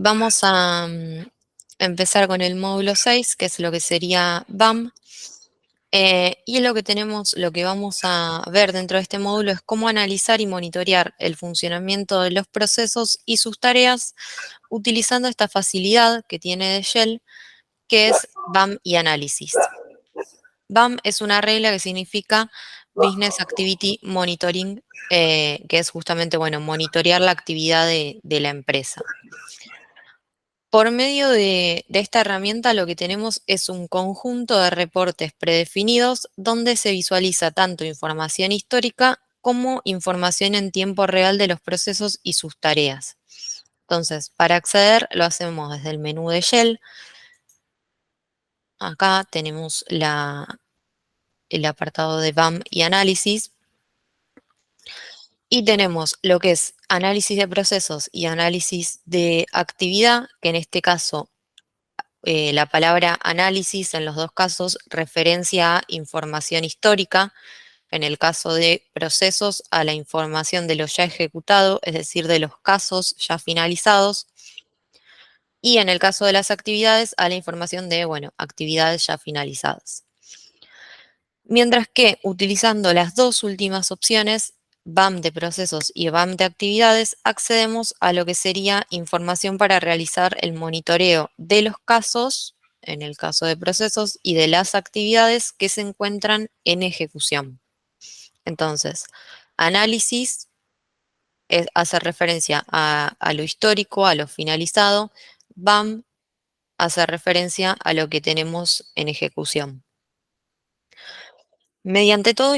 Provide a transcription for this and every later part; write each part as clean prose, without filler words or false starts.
Vamos a empezar con el módulo 6, que es lo que sería BAM. Y lo que vamos a ver dentro de este módulo es cómo analizar y monitorear el funcionamiento de los procesos y sus tareas utilizando esta facilidad que tiene de Shell, que es BAM y análisis. BAM es una regla que significa Business Activity Monitoring, que es justamente, bueno, monitorear la actividad de la empresa. Por medio de esta herramienta lo que tenemos es un conjunto de reportes predefinidos donde se visualiza tanto información histórica como información en tiempo real de los procesos y sus tareas. Entonces, para acceder lo hacemos desde el menú de Shell. Acá tenemos el apartado de BAM y análisis. Y tenemos lo que es análisis de procesos y análisis de actividad, que en este caso la palabra análisis en los dos casos referencia a información histórica, en el caso de procesos a la información de lo ya ejecutado, es decir, de los casos ya finalizados, y en el caso de las actividades a la información de, bueno, actividades ya finalizadas. Mientras que utilizando las dos últimas opciones, BAM de procesos y BAM de actividades, accedemos a lo que sería información para realizar el monitoreo de los casos, en el caso de procesos, y de las actividades que se encuentran en ejecución. Entonces, análisis hace referencia a lo histórico, a lo finalizado. BAM hace referencia a lo que tenemos en ejecución. Mediante todos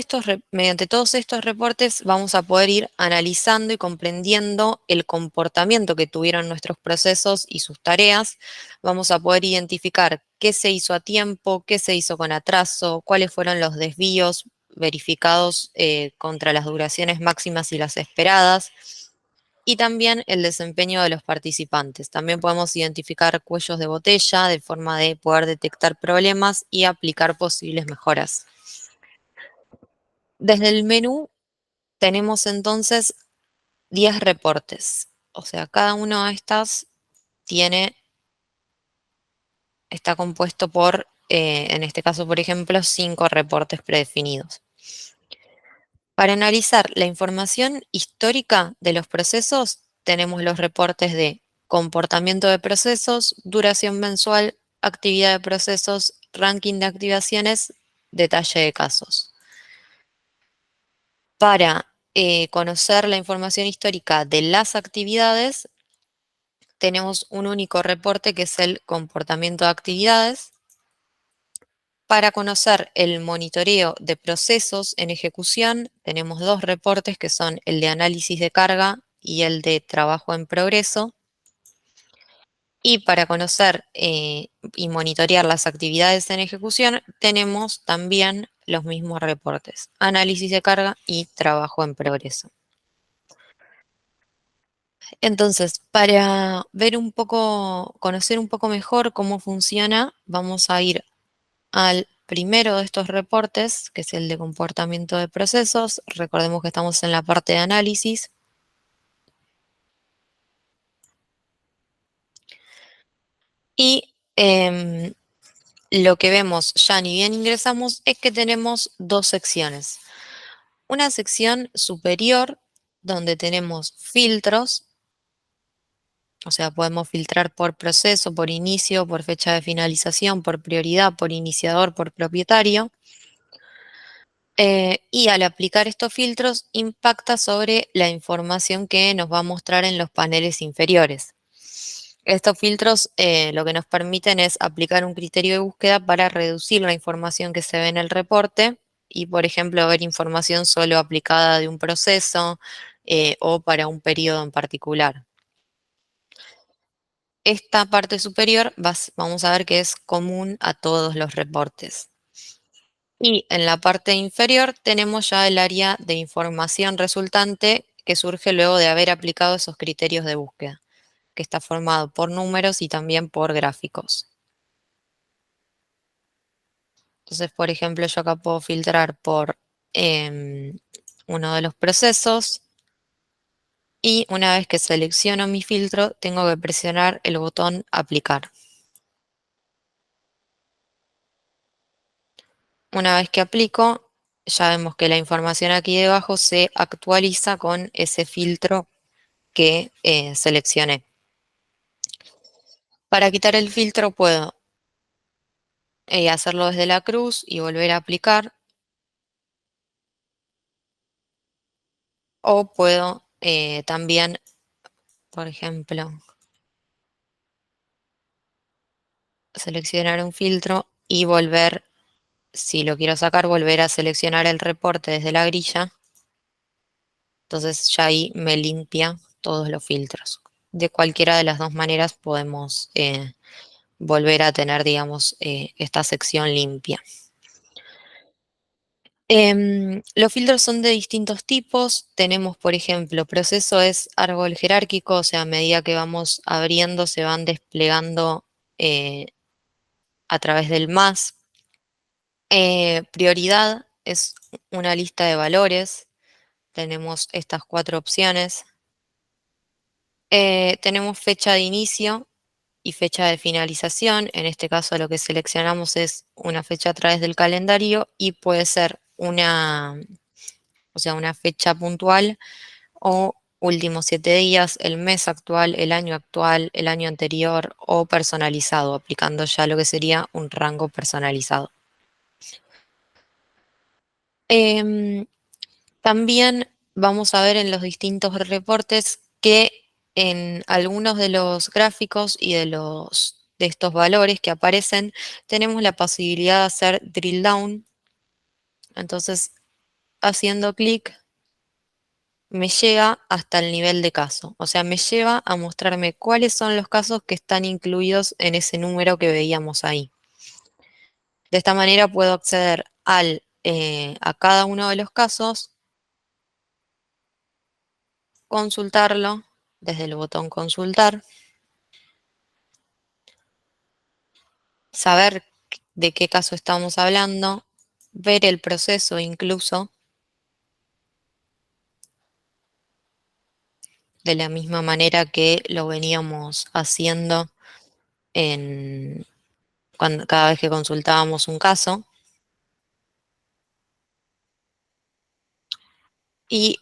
estos reportes vamos a poder ir analizando y comprendiendo el comportamiento que tuvieron nuestros procesos y sus tareas. Vamos a poder identificar qué se hizo a tiempo, qué se hizo con atraso, cuáles fueron los desvíos verificados contra las duraciones máximas y las esperadas, y también el desempeño de los participantes. También podemos identificar cuellos de botella de forma de poder detectar problemas y aplicar posibles mejoras. Desde el menú tenemos entonces 10 reportes. O sea, cada uno de estas está compuesto por, en este caso, por ejemplo, 5 reportes predefinidos. Para analizar la información histórica de los procesos, tenemos los reportes de comportamiento de procesos, duración mensual, actividad de procesos, ranking de activaciones, detalle de casos. Para conocer la información histórica de las actividades, tenemos un único reporte que es el comportamiento de actividades. Para conocer el monitoreo de procesos en ejecución, tenemos dos reportes que son el de análisis de carga y el de trabajo en progreso. Y para conocer y monitorear las actividades en ejecución, tenemos también los mismos reportes, análisis de carga y trabajo en progreso. Entonces, para ver un poco, conocer un poco mejor cómo funciona, vamos a ir al primero de estos reportes, que es el de comportamiento de procesos. Recordemos que estamos en la parte de análisis. Y lo que vemos ya ni bien ingresamos es que tenemos dos secciones. Una sección superior donde tenemos filtros, o sea, podemos filtrar por proceso, por inicio, por fecha de finalización, por prioridad, por iniciador, por propietario. Y al aplicar estos filtros impacta sobre la información que nos va a mostrar en los paneles inferiores. Estos filtros lo que nos permiten es aplicar un criterio de búsqueda para reducir la información que se ve en el reporte y, por ejemplo, ver información solo aplicada de un proceso o para un periodo en particular. Esta parte superior vamos a ver que es común a todos los reportes. Y en la parte inferior tenemos ya el área de información resultante que surge luego de haber aplicado esos criterios de búsqueda, que está formado por números y también por gráficos. Entonces, por ejemplo, yo acá puedo filtrar por uno de los procesos Y una vez que selecciono mi filtro, tengo que presionar el botón aplicar. Una vez que aplico, ya vemos que la información aquí debajo se actualiza con ese filtro que seleccioné. Para quitar el filtro puedo hacerlo desde la cruz y volver a aplicar, o puedo también, por ejemplo, seleccionar un filtro y volver, si lo quiero sacar, volver a seleccionar el reporte desde la grilla. Entonces ya ahí me limpia todos los filtros. De cualquiera de las dos maneras podemos volver a tener, digamos, esta sección limpia. Los filtros son de distintos tipos. Tenemos, por ejemplo, proceso es árbol jerárquico, o sea, a medida que vamos abriendo se van desplegando a través del más. Prioridad es una lista de valores. Tenemos estas 4 opciones. Tenemos fecha de inicio y fecha de finalización. En este caso lo que seleccionamos es una fecha a través del calendario y puede ser o sea, una fecha puntual o últimos 7 días, el mes actual, el año anterior o personalizado, aplicando ya lo que sería un rango personalizado. Em, También vamos a ver en los distintos reportes que en algunos de los gráficos y de estos valores que aparecen, tenemos la posibilidad de hacer drill down. Entonces, haciendo clic, me llega hasta el nivel de caso. O sea, me lleva a mostrarme cuáles son los casos que están incluidos en ese número que veíamos ahí. De esta manera puedo acceder a cada uno de los casos, consultarlo desde el botón consultar, saber de qué caso estamos hablando, ver el proceso incluso, de la misma manera que lo veníamos haciendo cada vez que consultábamos un caso. Y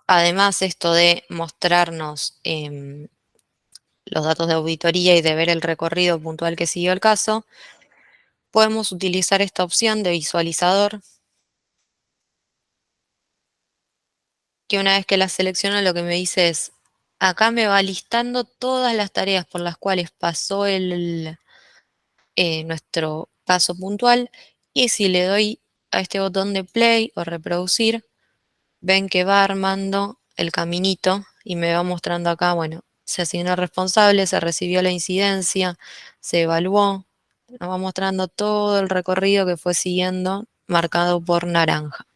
además esto de mostrarnos los datos de auditoría y de ver el recorrido puntual que siguió el caso, podemos utilizar esta opción de visualizador, que una vez que la selecciono lo que me dice es, acá me va listando todas las tareas por las cuales pasó nuestro caso puntual, y si le doy a este botón de play o reproducir, ven que va armando el caminito y me va mostrando acá, bueno, se asignó responsable, se recibió la incidencia, se evaluó, nos va mostrando todo el recorrido que fue siguiendo, marcado por naranja,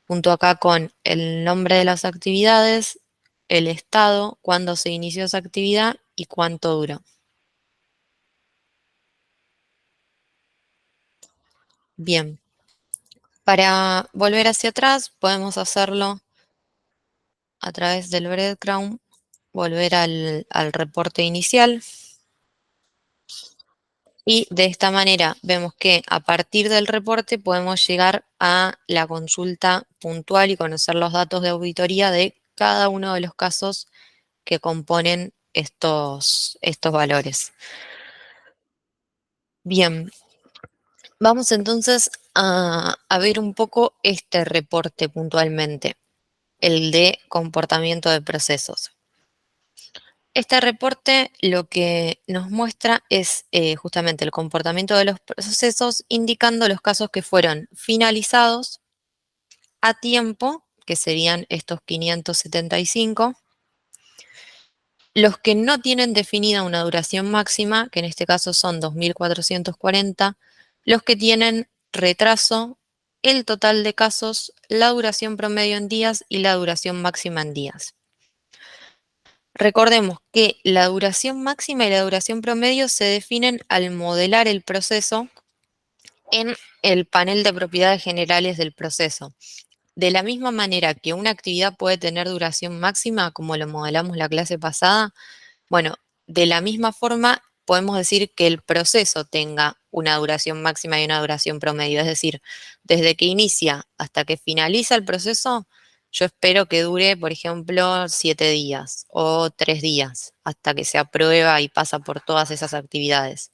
junto acá con el nombre de las actividades, el estado, cuándo se inició esa actividad y cuánto duró. Bien, para volver hacia atrás podemos hacerlo a través del breadcrumb, volver al reporte inicial. Y de esta manera vemos que a partir del reporte podemos llegar a la consulta puntual y conocer los datos de auditoría de cada uno de los casos que componen estos valores. Bien, vamos entonces a ver un poco este reporte puntualmente, el de comportamiento de procesos. Este reporte lo que nos muestra es justamente el comportamiento de los procesos, indicando los casos que fueron finalizados a tiempo, que serían estos 575, los que no tienen definida una duración máxima, que en este caso son 2.440, los que tienen retraso, el total de casos, la duración promedio en días y la duración máxima en días. Recordemos que la duración máxima y la duración promedio se definen al modelar el proceso en el panel de propiedades generales del proceso. De la misma manera que una actividad puede tener duración máxima, como lo modelamos la clase pasada, bueno, de la misma forma podemos decir que el proceso tenga una duración máxima y una duración promedio. Es decir, desde que inicia hasta que finaliza el proceso, yo espero que dure, por ejemplo, 7 días o 3 días, hasta que se aprueba y pasa por todas esas actividades.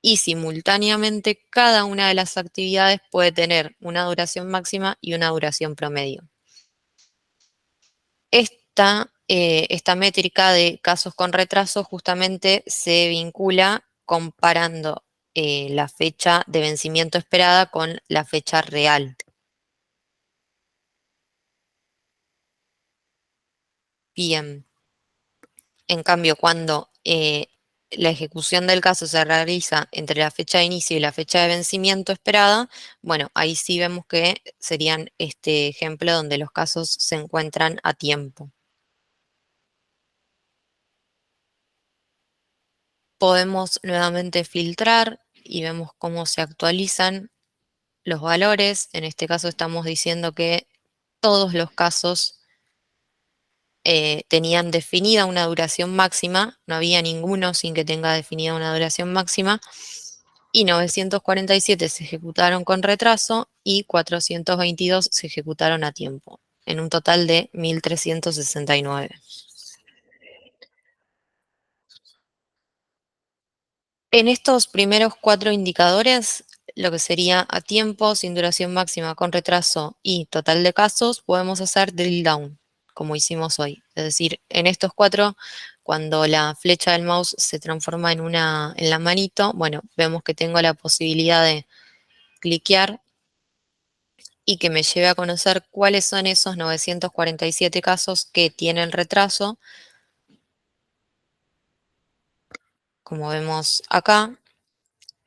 Y simultáneamente cada una de las actividades puede tener una duración máxima y una duración promedio. Esta métrica de casos con retraso justamente se vincula comparando la fecha de vencimiento esperada con la fecha real. Bien, en cambio, cuando la ejecución del caso se realiza entre la fecha de inicio y la fecha de vencimiento esperada, bueno, ahí sí vemos que serían este ejemplo donde los casos se encuentran a tiempo. Podemos nuevamente filtrar y vemos cómo se actualizan los valores. En este caso estamos diciendo que todos los casos tenían definida una duración máxima, no había ninguno sin que tenga definida una duración máxima, y 947 se ejecutaron con retraso y 422 se ejecutaron a tiempo, en un total de 1369. En estos primeros 4 indicadores, lo que sería a tiempo, sin duración máxima, con retraso y total de casos, podemos hacer drill down, como hicimos hoy. Es decir, en estos 4, cuando la flecha del mouse se transforma en la manito, bueno, vemos que tengo la posibilidad de cliquear y que me lleve a conocer cuáles son esos 947 casos que tienen retraso, como vemos acá.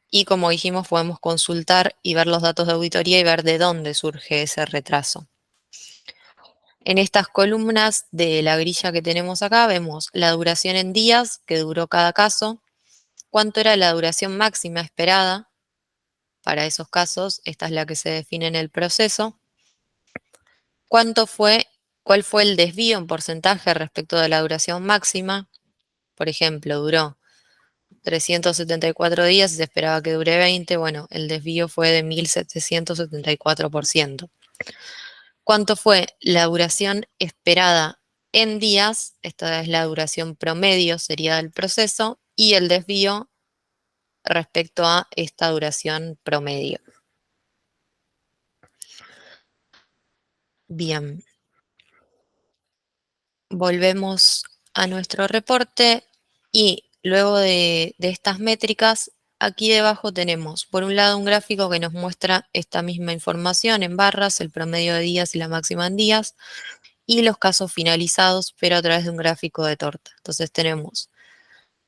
Y como dijimos, podemos consultar y ver los datos de auditoría y ver de dónde surge ese retraso. En estas columnas de la grilla que tenemos acá vemos la duración en días que duró cada caso, cuánto era la duración máxima esperada para esos casos, esta es la que se define en el proceso, cuál fue el desvío en porcentaje respecto de la duración máxima, por ejemplo, duró 374 días y se esperaba que dure 20, bueno, el desvío fue de 1774%. ¿Cuánto fue la duración esperada en días? Esta es la duración promedio, sería del proceso, y el desvío respecto a esta duración promedio. Bien, volvemos a nuestro reporte y luego de estas métricas, aquí debajo tenemos por un lado un gráfico que nos muestra esta misma información en barras, el promedio de días y la máxima en días, y los casos finalizados, pero a través de un gráfico de torta. Entonces tenemos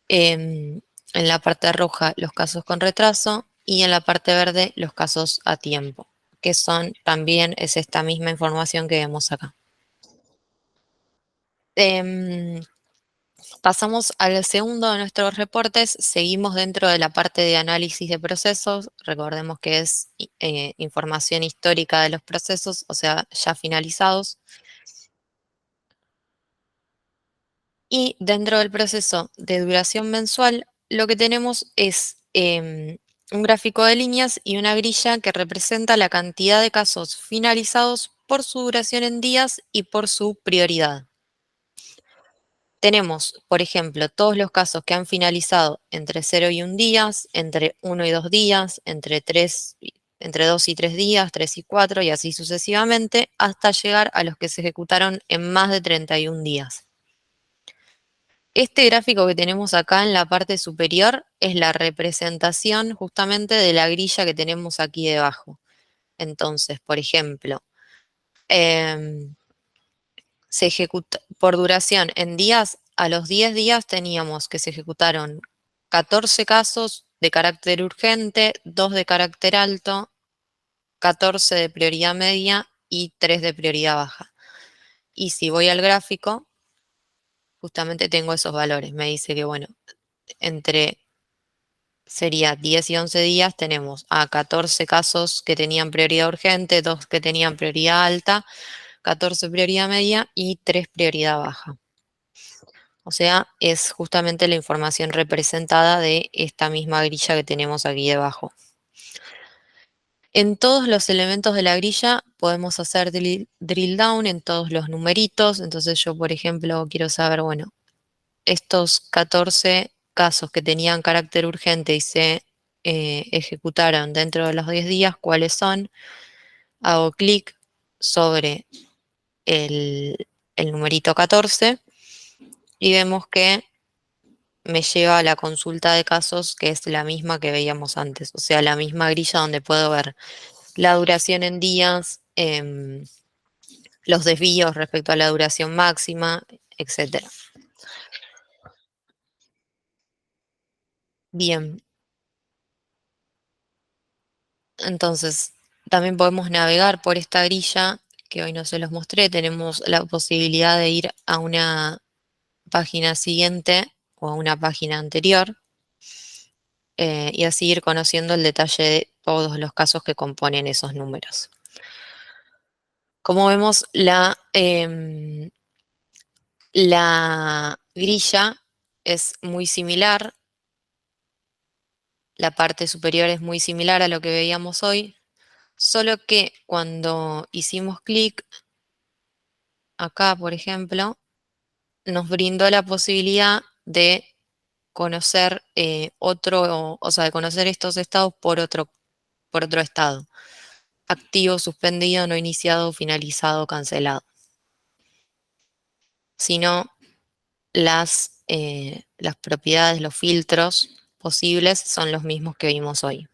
en la parte roja los casos con retraso y en la parte verde los casos a tiempo, que son también es esta misma información que vemos acá. Em, Pasamos al segundo de nuestros reportes, seguimos dentro de la parte de análisis de procesos, recordemos que es información histórica de los procesos, o sea, ya finalizados. Y dentro del proceso de duración mensual, lo que tenemos es un gráfico de líneas y una grilla que representa la cantidad de casos finalizados por su duración en días y por su prioridad. Tenemos, por ejemplo, todos los casos que han finalizado entre 0 y 1 días, entre 1 y 2 días, entre 2 y 3 días, 3 y 4 y así sucesivamente, hasta llegar a los que se ejecutaron en más de 31 días. Este gráfico que tenemos acá en la parte superior es la representación justamente de la grilla que tenemos aquí debajo. Entonces, por ejemplo, se ejecuta por duración en días, a los 10 días teníamos que se ejecutaron 14 casos de carácter urgente, 2 de carácter alto, 14 de prioridad media y 3 de prioridad baja. Y si voy al gráfico, justamente tengo esos valores. Me dice que, bueno, entre sería 10 y 11 días, tenemos a 14 casos que tenían prioridad urgente, 2 que tenían prioridad alta, 14 prioridad media y 3 prioridad baja. O sea, es justamente la información representada de esta misma grilla que tenemos aquí debajo. En todos los elementos de la grilla podemos hacer drill down en todos los numeritos. Entonces yo, por ejemplo, quiero saber, bueno, estos 14 casos que tenían carácter urgente y se ejecutaron dentro de los 10 días, ¿cuáles son? Hago clic sobre el numerito 14 y vemos que me lleva a la consulta de casos, que es la misma que veíamos antes, o sea, la misma grilla donde puedo ver la duración en días, los desvíos respecto a la duración máxima, etc. Bien, entonces también podemos navegar por esta grilla que hoy no se los mostré. Tenemos la posibilidad de ir a una página siguiente o a una página anterior y así ir conociendo el detalle de todos los casos que componen esos números. Como vemos, la grilla es muy similar, la parte superior es muy similar a lo que veíamos hoy, solo que cuando hicimos clic acá, por ejemplo, nos brindó la posibilidad de conocer o sea, de conocer estos estados por otro estado. Activo, suspendido, no iniciado, finalizado, cancelado. Sino las propiedades, los filtros posibles son los mismos que vimos hoy.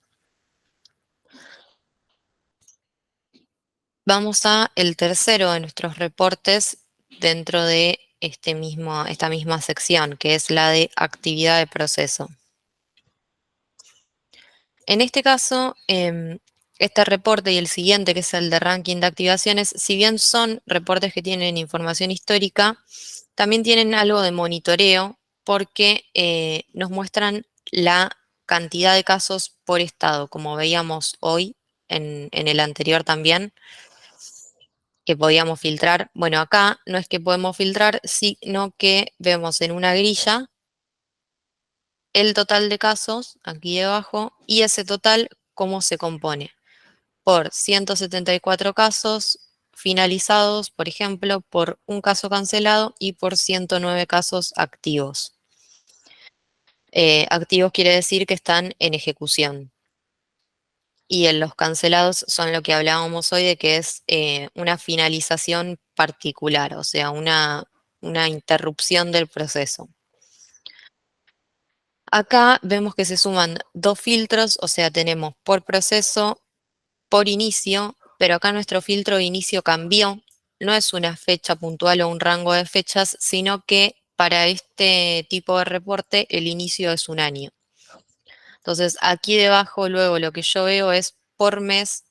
Vamos a el tercero de nuestros reportes dentro de esta misma sección, que es la de actividad de proceso. En este caso, este reporte y el siguiente, que es el de ranking de activaciones, si bien son reportes que tienen información histórica, también tienen algo de monitoreo porque nos muestran la cantidad de casos por estado, como veíamos hoy en el anterior también, que podíamos filtrar. Bueno, acá no es que podemos filtrar, sino que vemos en una grilla el total de casos, aquí debajo, y ese total, cómo se compone. Por 174 casos finalizados, por ejemplo, por un caso cancelado y por 109 casos activos. Activos quiere decir que están en ejecución. Y en los cancelados son lo que hablábamos hoy de que es una finalización particular, o sea, una interrupción del proceso. Acá vemos que se suman dos filtros, o sea, tenemos por proceso, por inicio, pero acá nuestro filtro de inicio cambió. No es una fecha puntual o un rango de fechas, sino que para este tipo de reporte el inicio es un año. Entonces, aquí debajo luego lo que yo veo es por mes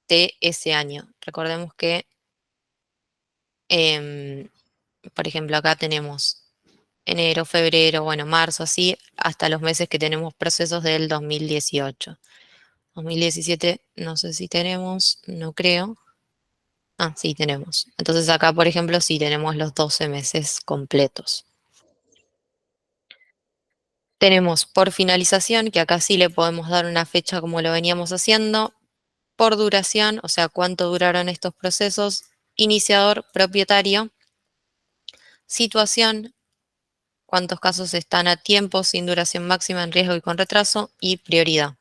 de ese año. Recordemos que, em, por ejemplo, acá tenemos enero, febrero, bueno, marzo, así, hasta los meses que tenemos procesos del 2018. 2017, no sé si tenemos, no creo. Ah, sí, tenemos. Entonces acá, por ejemplo, sí tenemos los 12 meses completos. Tenemos por finalización, que acá sí le podemos dar una fecha como lo veníamos haciendo, por duración, o sea, cuánto duraron estos procesos, iniciador, propietario, situación, cuántos casos están a tiempo, sin duración máxima, en riesgo y con retraso, y prioridad.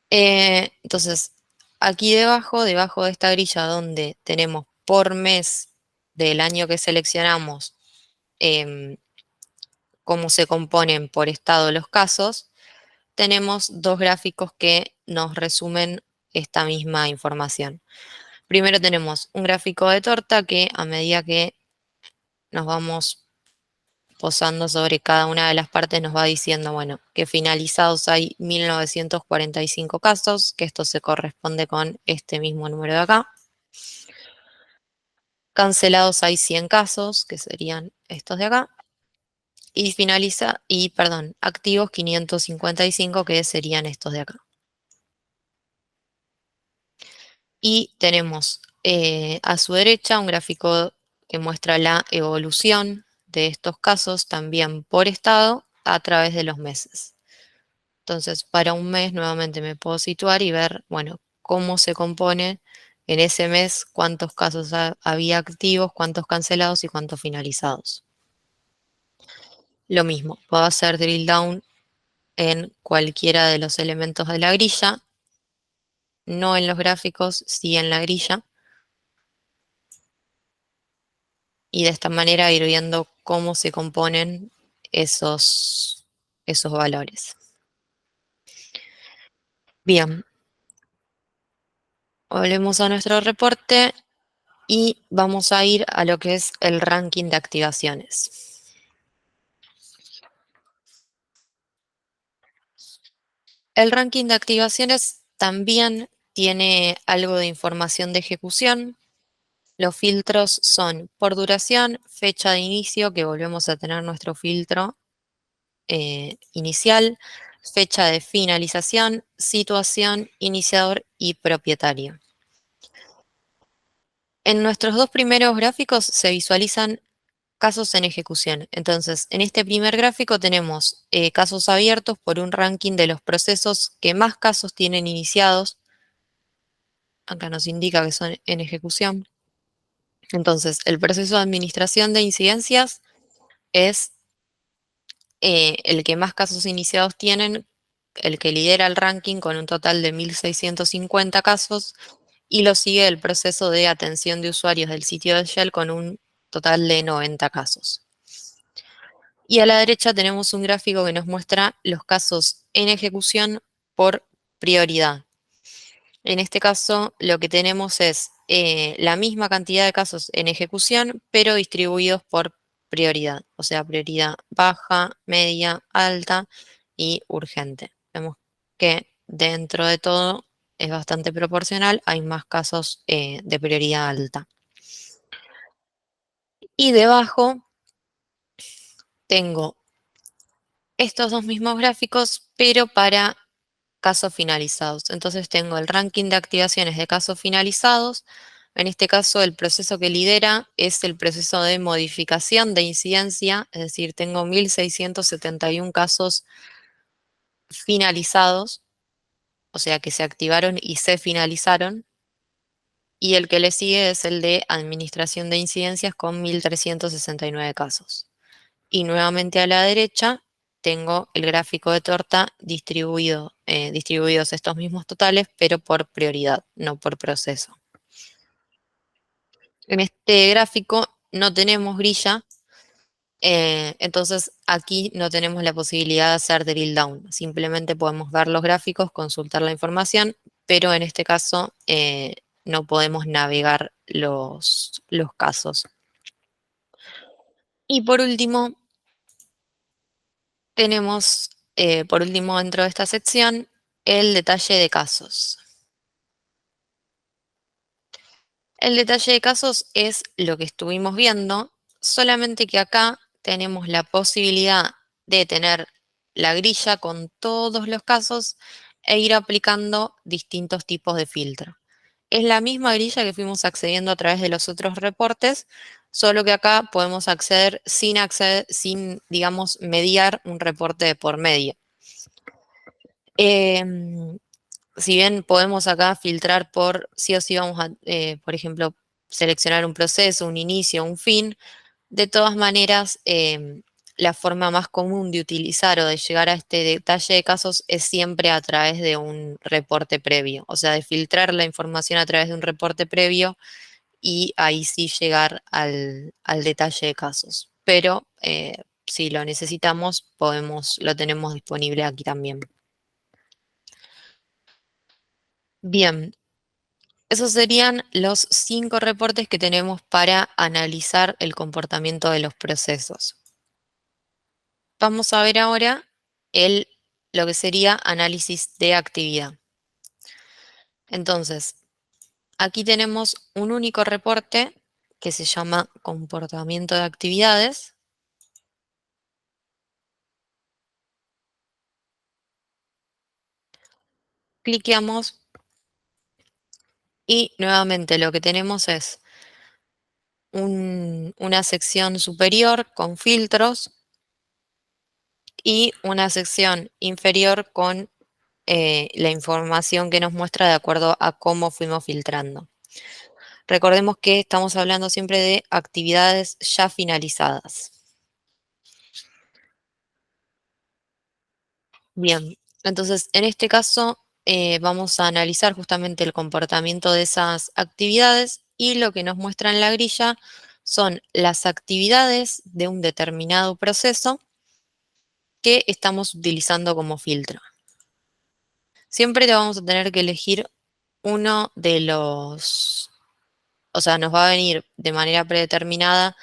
Entonces, aquí debajo de esta grilla donde tenemos por mes del año que seleccionamos, em, cómo se componen por estado los casos, tenemos dos gráficos que nos resumen esta misma información. Primero tenemos un gráfico de torta que a medida que nos vamos posando sobre cada una de las partes nos va diciendo, bueno, que finalizados hay 1945 casos, que esto se corresponde con este mismo número de acá. Cancelados hay 100 casos, que serían estos de acá. activos 555, que serían estos de acá. Y tenemos a su derecha un gráfico que muestra la evolución de estos casos también por estado a través de los meses. Entonces, para un mes nuevamente me puedo situar y ver, bueno, cómo se compone en ese mes, cuántos casos había activos, cuántos cancelados y cuántos finalizados. Lo mismo, puedo hacer drill down en cualquiera de los elementos de la grilla, no en los gráficos, sí en la grilla. Y de esta manera ir viendo cómo se componen esos valores. Bien, volvemos a nuestro reporte y vamos a ir a lo que es el ranking de activaciones. El ranking de activaciones también tiene algo de información de ejecución. Los filtros son por duración, fecha de inicio, que volvemos a tener nuestro filtro inicial, fecha de finalización, situación, iniciador y propietario. En nuestros dos primeros gráficos se visualizan casos en ejecución. Entonces, en este primer gráfico tenemos casos abiertos por un ranking de los procesos que más casos tienen iniciados. Acá nos indica que son en ejecución. Entonces, el proceso de administración de incidencias es el que más casos iniciados tienen, el que lidera el ranking con un total de 1.650 casos, y lo sigue el proceso de atención de usuarios del sitio de Shell con un total de 90 casos. Y a la derecha tenemos un gráfico que nos muestra los casos en ejecución por prioridad. En este caso, lo que tenemos es la misma cantidad de casos en ejecución, pero distribuidos por prioridad, o sea, prioridad baja, media, alta y urgente. Vemos que dentro de todo es bastante proporcional, hay más casos de prioridad alta. Y debajo tengo estos dos mismos gráficos, pero para casos finalizados. Entonces tengo el ranking de activaciones de casos finalizados. En este caso, el proceso que lidera es el proceso de modificación de incidencia, es decir, tengo 1.671 casos finalizados, o sea, que se activaron y se finalizaron. Y el que le sigue es el de administración de incidencias con 1.369 casos. Y nuevamente a la derecha tengo el gráfico de torta distribuidos estos mismos totales, pero por prioridad, no por proceso. En este gráfico no tenemos grilla, entonces aquí no tenemos la posibilidad de hacer drill down. Simplemente podemos ver los gráficos, consultar la información, pero en este caso no podemos navegar los casos. Y por último, tenemos, por último, dentro de esta sección, el detalle de casos. El detalle de casos es lo que estuvimos viendo, solamente que acá tenemos la posibilidad de tener la grilla con todos los casos e ir aplicando distintos tipos de filtro. Es la misma grilla que fuimos accediendo a través de los otros reportes, solo que acá podemos acceder, sin, digamos, mediar un reporte de por medio. Si bien podemos acá filtrar por sí o sí vamos a, por ejemplo, seleccionar un proceso, un inicio, un fin, de todas maneras, la forma más común de utilizar o de llegar a este detalle de casos es siempre a través de un reporte previo, o sea, de filtrar la información a través de un reporte previo y ahí sí llegar al detalle de casos. Pero si lo necesitamos, lo tenemos disponible aquí también. Bien, esos serían los 5 reportes que tenemos para analizar el comportamiento de los procesos. Vamos a ver ahora lo que sería análisis de actividad. Entonces, aquí tenemos un único reporte que se llama comportamiento de actividades. cliqueamos y nuevamente lo que tenemos es una sección superior con filtros y una sección inferior con la información que nos muestra de acuerdo a cómo fuimos filtrando. Recordemos que estamos hablando siempre de actividades ya finalizadas. Bien, entonces en este caso vamos a analizar justamente el comportamiento de esas actividades y lo que nos muestra en la grilla son las actividades de un determinado proceso que estamos utilizando como filtro. Siempre te vamos a tener que elegir uno de los, o sea, nos va a venir de manera predeterminada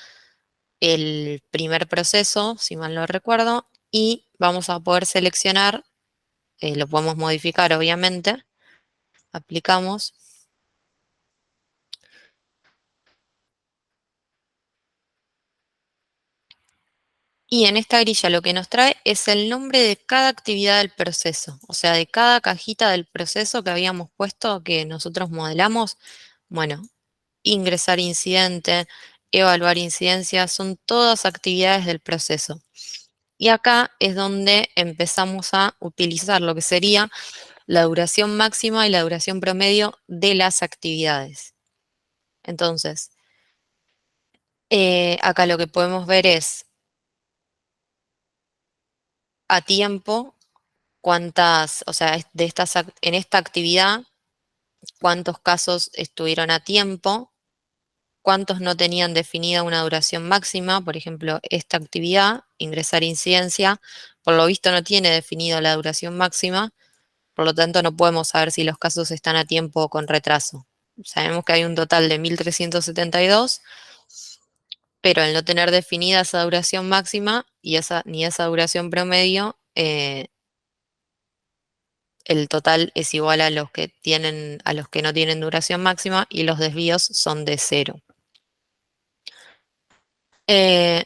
el primer proceso, si mal no recuerdo, y vamos a poder seleccionar, lo podemos modificar obviamente, aplicamos, y en esta grilla lo que nos trae es el nombre de cada actividad del proceso, o sea, de cada cajita del proceso que habíamos puesto, que nosotros modelamos. Bueno, ingresar incidente, evaluar incidencias, son todas actividades del proceso. Y acá es donde empezamos a utilizar lo que sería la duración máxima y la duración promedio de las actividades. Entonces, acá lo que podemos ver es a tiempo cuántas, o sea, en esta actividad, cuántos casos estuvieron a tiempo, cuántos no tenían definida una duración máxima. Por ejemplo, esta actividad, ingresar incidencia, por lo visto no tiene definido la duración máxima, por lo tanto no podemos saber si los casos están a tiempo o con retraso. Sabemos que hay un total de 1372, pero al no tener definida esa duración máxima y ni esa duración promedio, el total es igual a los que tienen, a los que no tienen duración máxima, y los desvíos son de 0. Eh,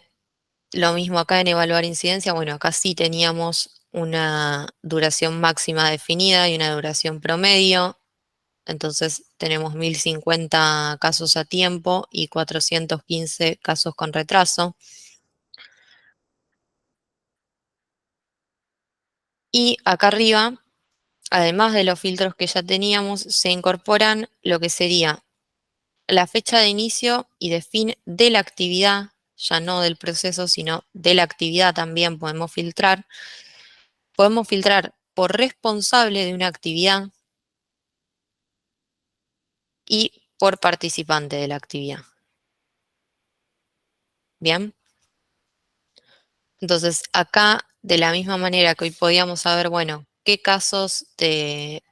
lo mismo acá en evaluar incidencia. Bueno, acá sí teníamos una duración máxima definida y una duración promedio. Entonces tenemos 1050 casos a tiempo y 415 casos con retraso. Y acá arriba, además de los filtros que ya teníamos, se incorporan lo que sería la fecha de inicio y de fin de la actividad, ya no del proceso, sino de la actividad también podemos filtrar. Podemos filtrar por responsable de una actividad y por participante de la actividad. Bien. Entonces, acá, de la misma manera que hoy podíamos saber, bueno, qué casos que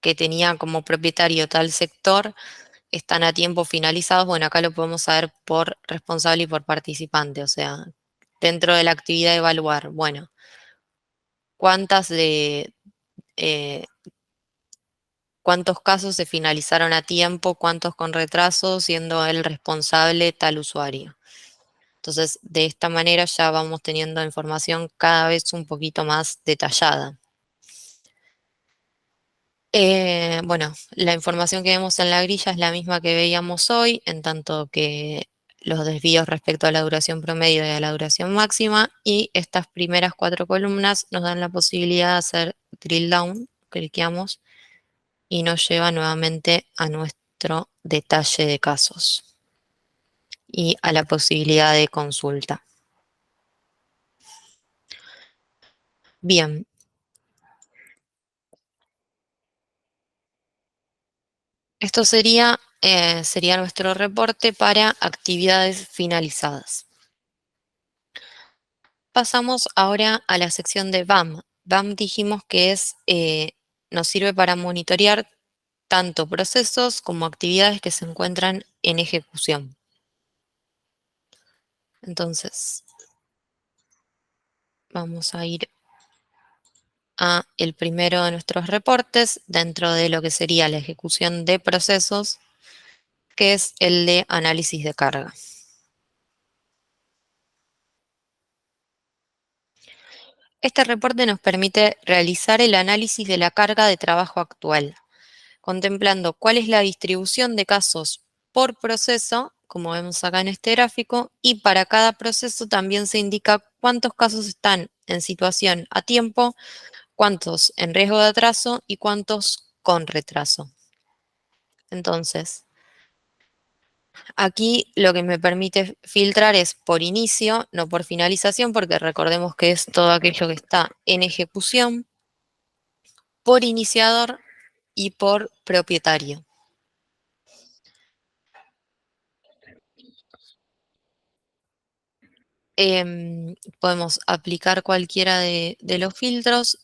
tenía como propietario tal sector están a tiempo finalizados, bueno, acá lo podemos saber por responsable y por participante. O sea, dentro de la actividad evaluar, bueno, cuántas de, eh, cuántos casos se finalizaron a tiempo, cuántos con retraso, siendo el responsable tal usuario. Entonces, de esta manera ya vamos teniendo información cada vez un poquito más detallada. Bueno, la información que vemos en la grilla es la misma que veíamos hoy, en tanto que los desvíos respecto a la duración promedio y a la duración máxima, y estas primeras 4 columnas nos dan la posibilidad de hacer drill down, cliqueamos, y nos lleva nuevamente a nuestro detalle de casos y a la posibilidad de consulta. Bien, esto sería nuestro reporte para actividades finalizadas. Pasamos ahora a la sección de BAM. BAM dijimos que nos sirve para monitorear tanto procesos como actividades que se encuentran en ejecución. Entonces, vamos a ir a el primero de nuestros reportes dentro de lo que sería la ejecución de procesos, que es el de análisis de carga. Este reporte nos permite realizar el análisis de la carga de trabajo actual, contemplando cuál es la distribución de casos por proceso, como vemos acá en este gráfico, y para cada proceso también se indica cuántos casos están en situación a tiempo, cuántos en riesgo de atraso y cuántos con retraso. Entonces, aquí lo que me permite filtrar es por inicio, no por finalización, porque recordemos que es todo aquello que está en ejecución, por iniciador y por propietario. Podemos aplicar cualquiera de los filtros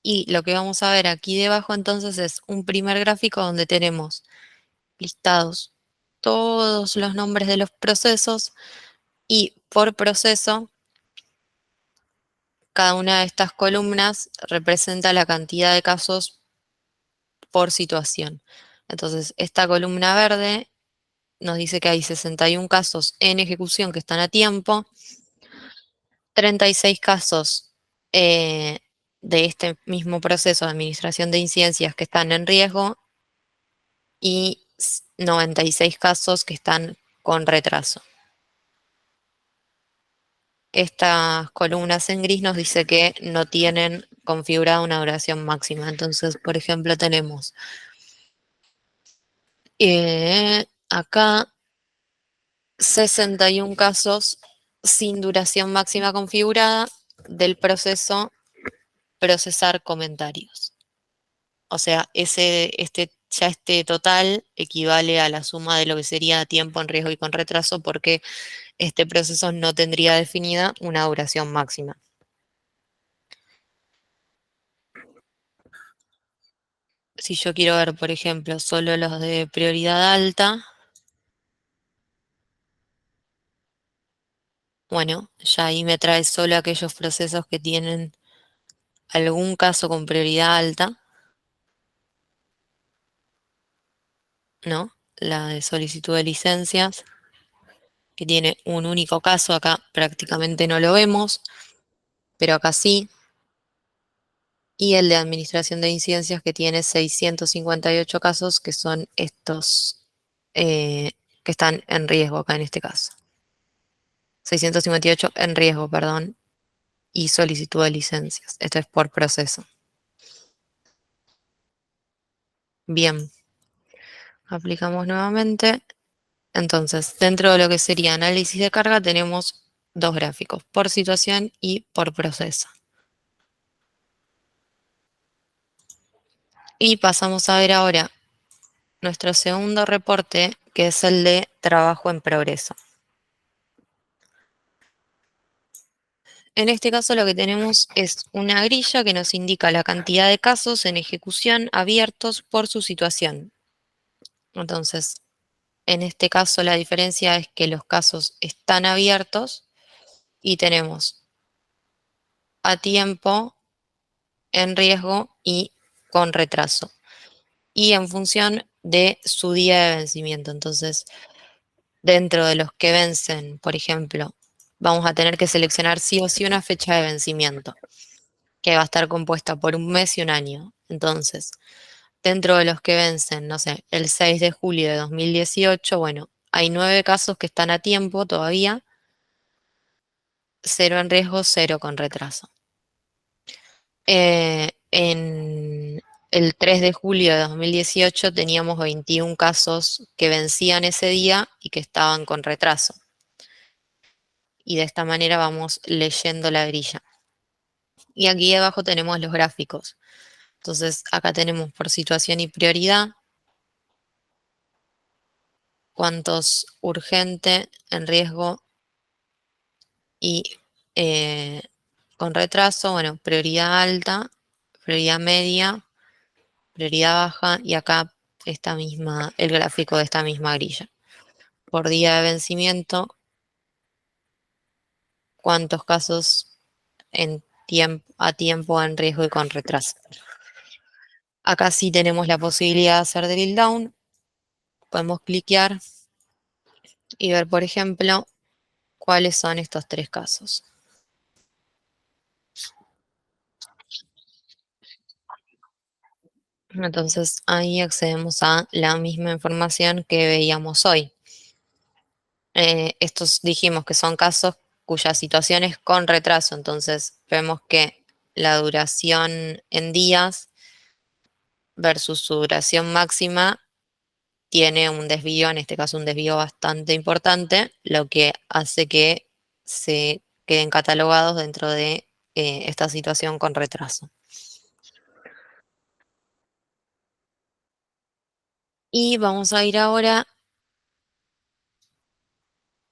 y lo que vamos a ver aquí debajo entonces es un primer gráfico donde tenemos listados todos los nombres de los procesos y por proceso cada una de estas columnas representa la cantidad de casos por situación. Entonces, esta columna verde nos dice que hay 61 casos en ejecución que están a tiempo, 36 casos de este mismo proceso de administración de incidencias que están en riesgo y 96 casos que están con retraso. Estas columnas en gris nos dice que no tienen configurada una duración máxima. Entonces, por ejemplo, tenemos acá 61 casos sin duración máxima configurada del proceso procesar comentarios. O sea, este total equivale a la suma de lo que sería tiempo en riesgo y con retraso porque este proceso no tendría definida una duración máxima. Si yo quiero ver, por ejemplo, solo los de prioridad alta, bueno, ya ahí me trae solo aquellos procesos que tienen algún caso con prioridad alta, ¿no? La de solicitud de licencias, que tiene un único caso, acá prácticamente no lo vemos, pero acá sí. Y el de administración de incidencias, que tiene 658 casos, que son estos que están en riesgo acá en este caso. 658 en riesgo, perdón, y solicitud de licencias. Esto es por proceso. Bien, aplicamos nuevamente. Entonces, dentro de lo que sería análisis de carga, tenemos dos gráficos, por situación y por proceso. Y pasamos a ver ahora nuestro segundo reporte, que es el de trabajo en progreso. En este caso lo que tenemos es una grilla que nos indica la cantidad de casos en ejecución abiertos por su situación. Entonces, en este caso la diferencia es que los casos están abiertos y tenemos a tiempo, en riesgo y con retraso. Y en función de su día de vencimiento. Entonces, dentro de los que vencen, por ejemplo, vamos a tener que seleccionar sí o sí una fecha de vencimiento, que va a estar compuesta por un mes y un año. Entonces, dentro de los que vencen, no sé, el 6 de julio de 2018, bueno, hay 9 casos que están a tiempo todavía, 0 en riesgo, 0 con retraso. En el 3 de julio de 2018 teníamos 21 casos que vencían ese día y que estaban con retraso. Y de esta manera vamos leyendo la grilla. Y aquí debajo tenemos los gráficos. Entonces acá tenemos por situación y prioridad, cuántos urgente, en riesgo y eh, con retraso, bueno, prioridad alta, prioridad media, prioridad baja y acá el gráfico de esta misma grilla. Por día de vencimiento, cuántos casos a tiempo, en riesgo y con retraso. Acá sí tenemos la posibilidad de hacer drill down. Podemos cliquear y ver, por ejemplo, cuáles son estos tres casos. Entonces ahí accedemos a la misma información que veíamos hoy. Estos dijimos que son casos cuya situación es con retraso, entonces vemos que la duración en días versus su duración máxima tiene un desvío, en este caso un desvío bastante importante, lo que hace que se queden catalogados dentro de esta situación con retraso. Y vamos a ir ahora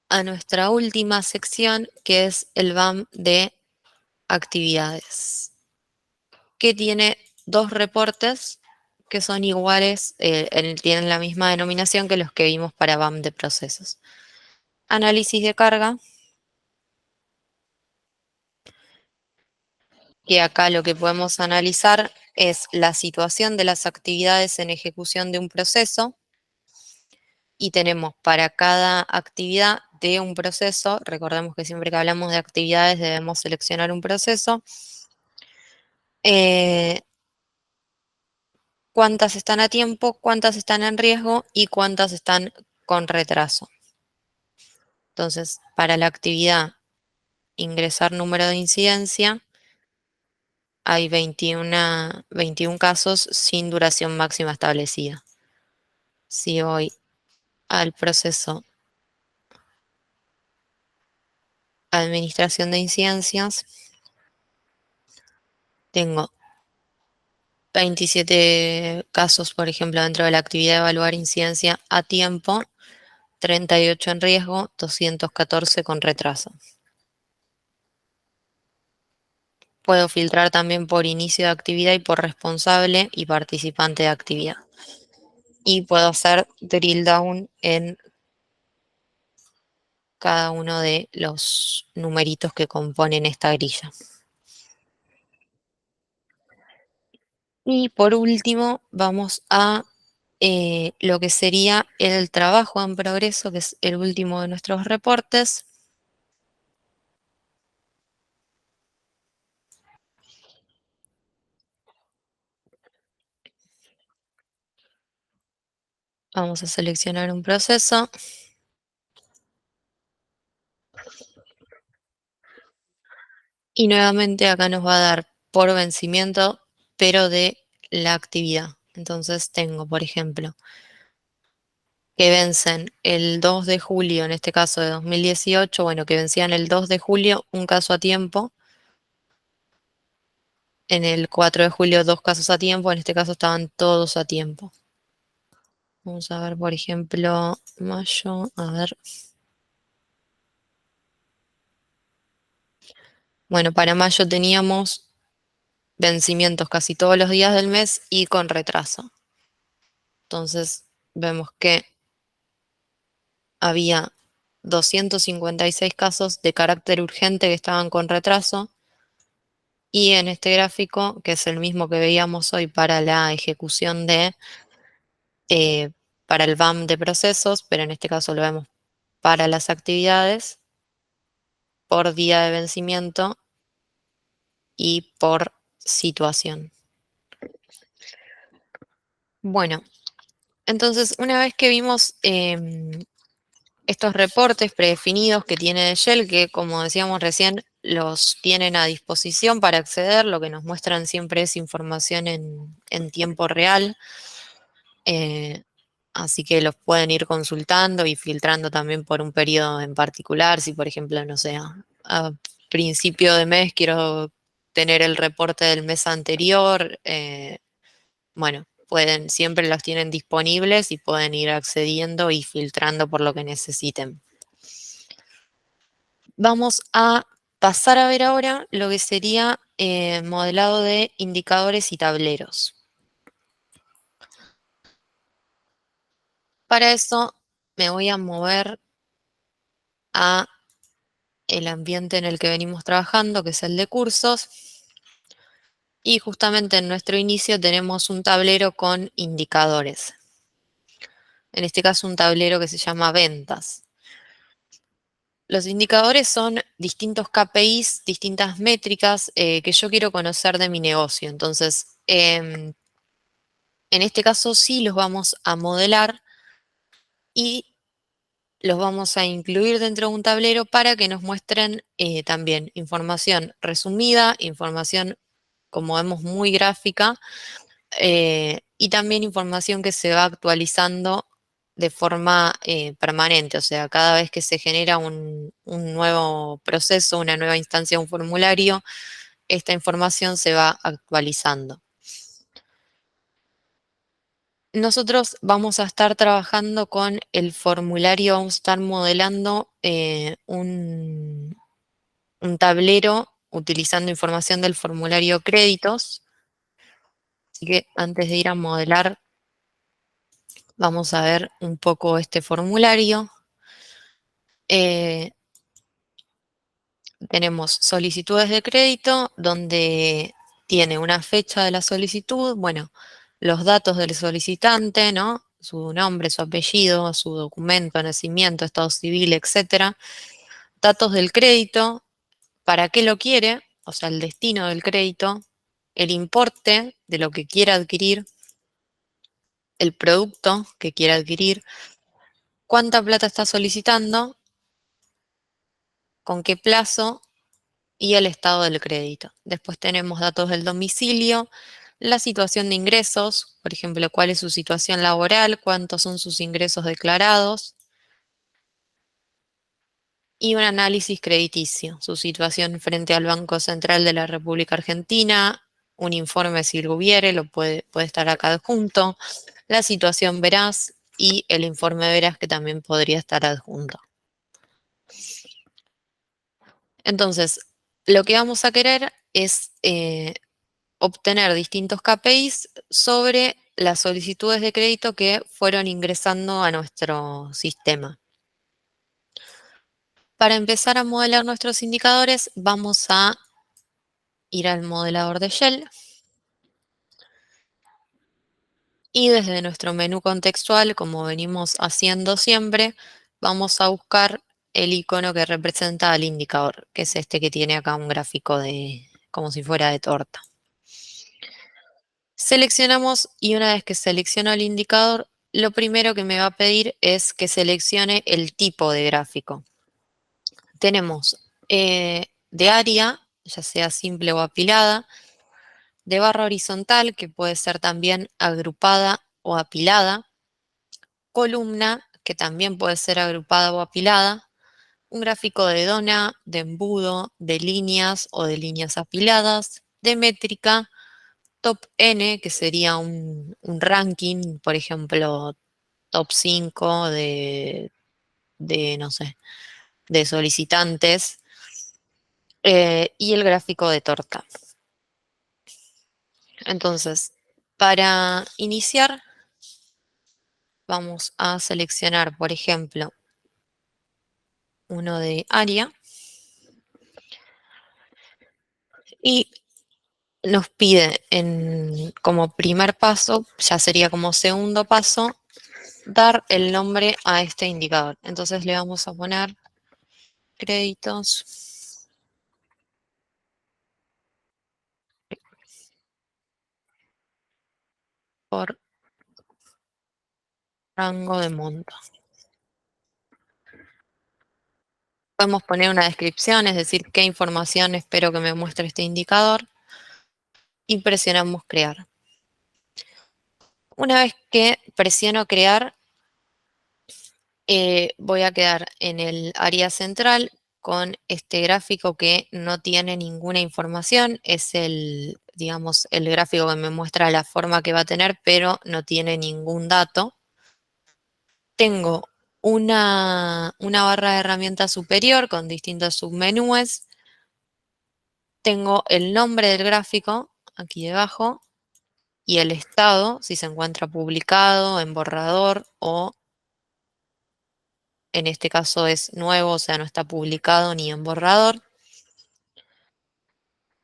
a nuestra última sección, que es el BAM de actividades, que tiene dos reportes que son iguales, tienen la misma denominación que los que vimos para BAM de procesos. Análisis de carga, que acá lo que podemos analizar es la situación de las actividades en ejecución de un proceso y tenemos para cada actividad de un proceso, recordemos que siempre que hablamos de actividades debemos seleccionar un proceso, eh, cuántas están a tiempo, cuántas están en riesgo y cuántas están con retraso. Entonces, para la actividad ingresar número de incidencia, hay 21 casos sin duración máxima establecida. Si voy al proceso administración de incidencias, tengo 27 casos, por ejemplo, dentro de la actividad de evaluar incidencia a tiempo, 38 en riesgo, 214 con retraso. Puedo filtrar también por inicio de actividad y por responsable y participante de actividad. Y puedo hacer drill down en cada uno de los numeritos que componen esta grilla. Y por último, vamos a lo que sería el trabajo en progreso, que es el último de nuestros reportes. Vamos a seleccionar un proceso. Y nuevamente acá nos va a dar por vencimiento, pero de la actividad. Entonces tengo, por ejemplo, que vencen el 2 de julio, en este caso de 2018, bueno, que vencían el 2 de julio un caso a tiempo, en el 4 de julio dos casos a tiempo, en este caso estaban todos a tiempo. Vamos a ver, por ejemplo, mayo, a ver. Bueno, para mayo teníamos vencimientos casi todos los días del mes y con retraso. Entonces vemos que había 256 casos de carácter urgente que estaban con retraso y en este gráfico, que es el mismo que veíamos hoy para la ejecución eh, para el BAM de procesos, pero en este caso lo vemos para las actividades, por día de vencimiento y por situación. Bueno, entonces una vez que vimos estos reportes predefinidos que tiene Shell, que como decíamos recién, los tienen a disposición para acceder, lo que nos muestran siempre es información en tiempo real, así que los pueden ir consultando y filtrando también por un periodo en particular, si por ejemplo, no sé, a principio de mes quiero tener el reporte del mes anterior, bueno, siempre los tienen disponibles y pueden ir accediendo y filtrando por lo que necesiten. Vamos a pasar a ver ahora lo que sería modelado de indicadores y tableros. Para eso me voy a mover a el ambiente en el que venimos trabajando, que es el de cursos. Y justamente en nuestro inicio tenemos un tablero con indicadores. En este caso un tablero que se llama ventas. Los indicadores son distintos KPIs, distintas métricas que yo quiero conocer de mi negocio. Entonces, En este caso sí los vamos a modelar y los vamos a incluir dentro de un tablero para que nos muestren también información resumida, información, como vemos, muy gráfica, y también información que se va actualizando de forma permanente, o sea, cada vez que se genera un nuevo proceso, una nueva instancia, un formulario, esta información se va actualizando. Nosotros vamos a estar trabajando con el formulario, vamos a estar modelando un tablero utilizando información del formulario créditos. Así que antes de ir a modelar, vamos a ver un poco este formulario. Eh, Tenemos solicitudes de crédito, donde tiene una fecha de la solicitud, bueno, los datos del solicitante, ¿no? Su nombre, su apellido, su documento, nacimiento, estado civil, etcétera. Datos del crédito, para qué lo quiere, o sea, el destino del crédito, el importe de lo que quiera adquirir, el producto que quiera adquirir, cuánta plata está solicitando, con qué plazo y el estado del crédito. Después tenemos datos del domicilio, la situación de ingresos, por ejemplo, cuál es su situación laboral, cuántos son sus ingresos declarados, y un análisis crediticio, su situación frente al Banco Central de la República Argentina, un informe si lo hubiere, puede estar acá adjunto, la situación veraz y el informe veraz que también podría estar adjunto. Entonces, lo que vamos a querer es obtener distintos KPIs sobre las solicitudes de crédito que fueron ingresando a nuestro sistema. Para empezar a modelar nuestros indicadores, vamos a ir al modelador de Shell y desde nuestro menú contextual, como venimos haciendo siempre, vamos a buscar el icono que representa al indicador, que es este que tiene acá un gráfico de como si fuera de torta. Seleccionamos y una vez que selecciono el indicador, lo primero que me va a pedir es que seleccione el tipo de gráfico. Tenemos de área, ya sea simple o apilada, de barra horizontal, que puede ser también agrupada o apilada, columna, que también puede ser agrupada o apilada, un gráfico de dona, de embudo, de líneas o de líneas apiladas, de métrica, top N, que sería un ranking, por ejemplo, top 5 no sé, de solicitantes, y el gráfico de torta. Entonces, para iniciar, vamos a seleccionar, por ejemplo, uno de área y nos pide como primer paso, ya sería como segundo paso, dar el nombre a este indicador. Entonces le vamos a poner créditos por rango de monto. Podemos poner una descripción, es decir, qué información espero que me muestre este indicador, y presionamos crear. Una vez que presiono crear, voy a quedar en el área central con este gráfico que no tiene ninguna información, es digamos, el gráfico que me muestra la forma que va a tener, pero no tiene ningún dato. Tengo una barra de herramientas superior con distintos submenúes. Tengo el nombre del gráfico aquí debajo y el estado, si se encuentra publicado, en borrador o en este caso es nuevo, o sea, no está publicado ni en borrador.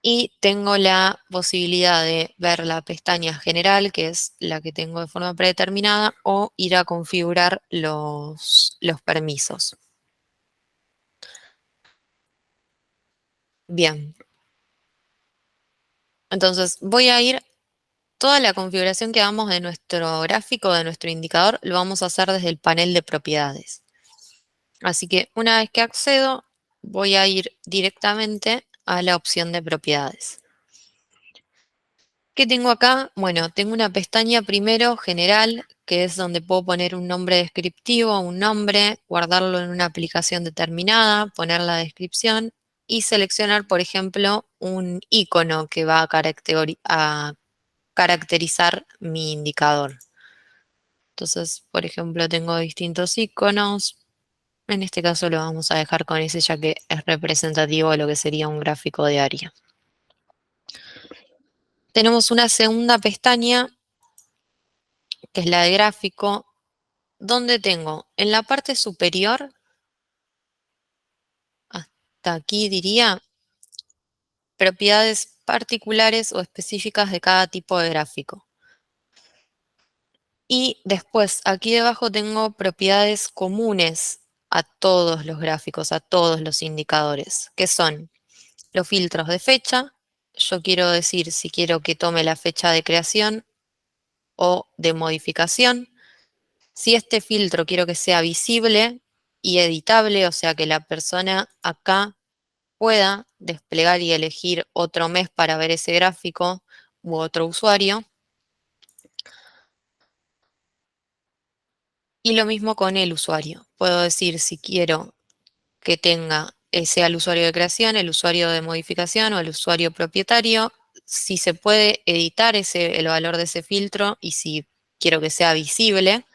Y tengo la posibilidad de ver la pestaña general, que es la que tengo de forma predeterminada, o ir a configurar los permisos. Bien, entonces voy a ir toda la configuración que hagamos de nuestro gráfico, de nuestro indicador, lo vamos a hacer desde el panel de propiedades. Así que una vez que accedo, voy a ir directamente a la opción de propiedades. ¿Qué tengo acá? Bueno, tengo una pestaña primero general, que es donde puedo poner un nombre descriptivo, un nombre, guardarlo en una aplicación determinada, poner la descripción y seleccionar, por ejemplo, un icono que va a caracterizar mi indicador. Entonces, por ejemplo, tengo distintos iconos. En este caso lo vamos a dejar con ese ya que es representativo de lo que sería un gráfico de área. Tenemos una segunda pestaña, que es la de gráfico, donde tengo en la parte superior, hasta aquí diría, propiedades particulares o específicas de cada tipo de gráfico. Y después, aquí debajo tengo propiedades comunes a todos los gráficos, a todos los indicadores, que son los filtros de fecha. Yo quiero decir si quiero que tome la fecha de creación o de modificación. Si este filtro quiero que sea visible y editable, o sea que la persona acá pueda desplegar y elegir otro mes para ver ese gráfico u otro usuario. Y lo mismo con el usuario. Puedo decir si quiero que tenga, sea el usuario de creación, el usuario de modificación o el usuario propietario, si se puede editar el valor de ese filtro y si quiero que sea visible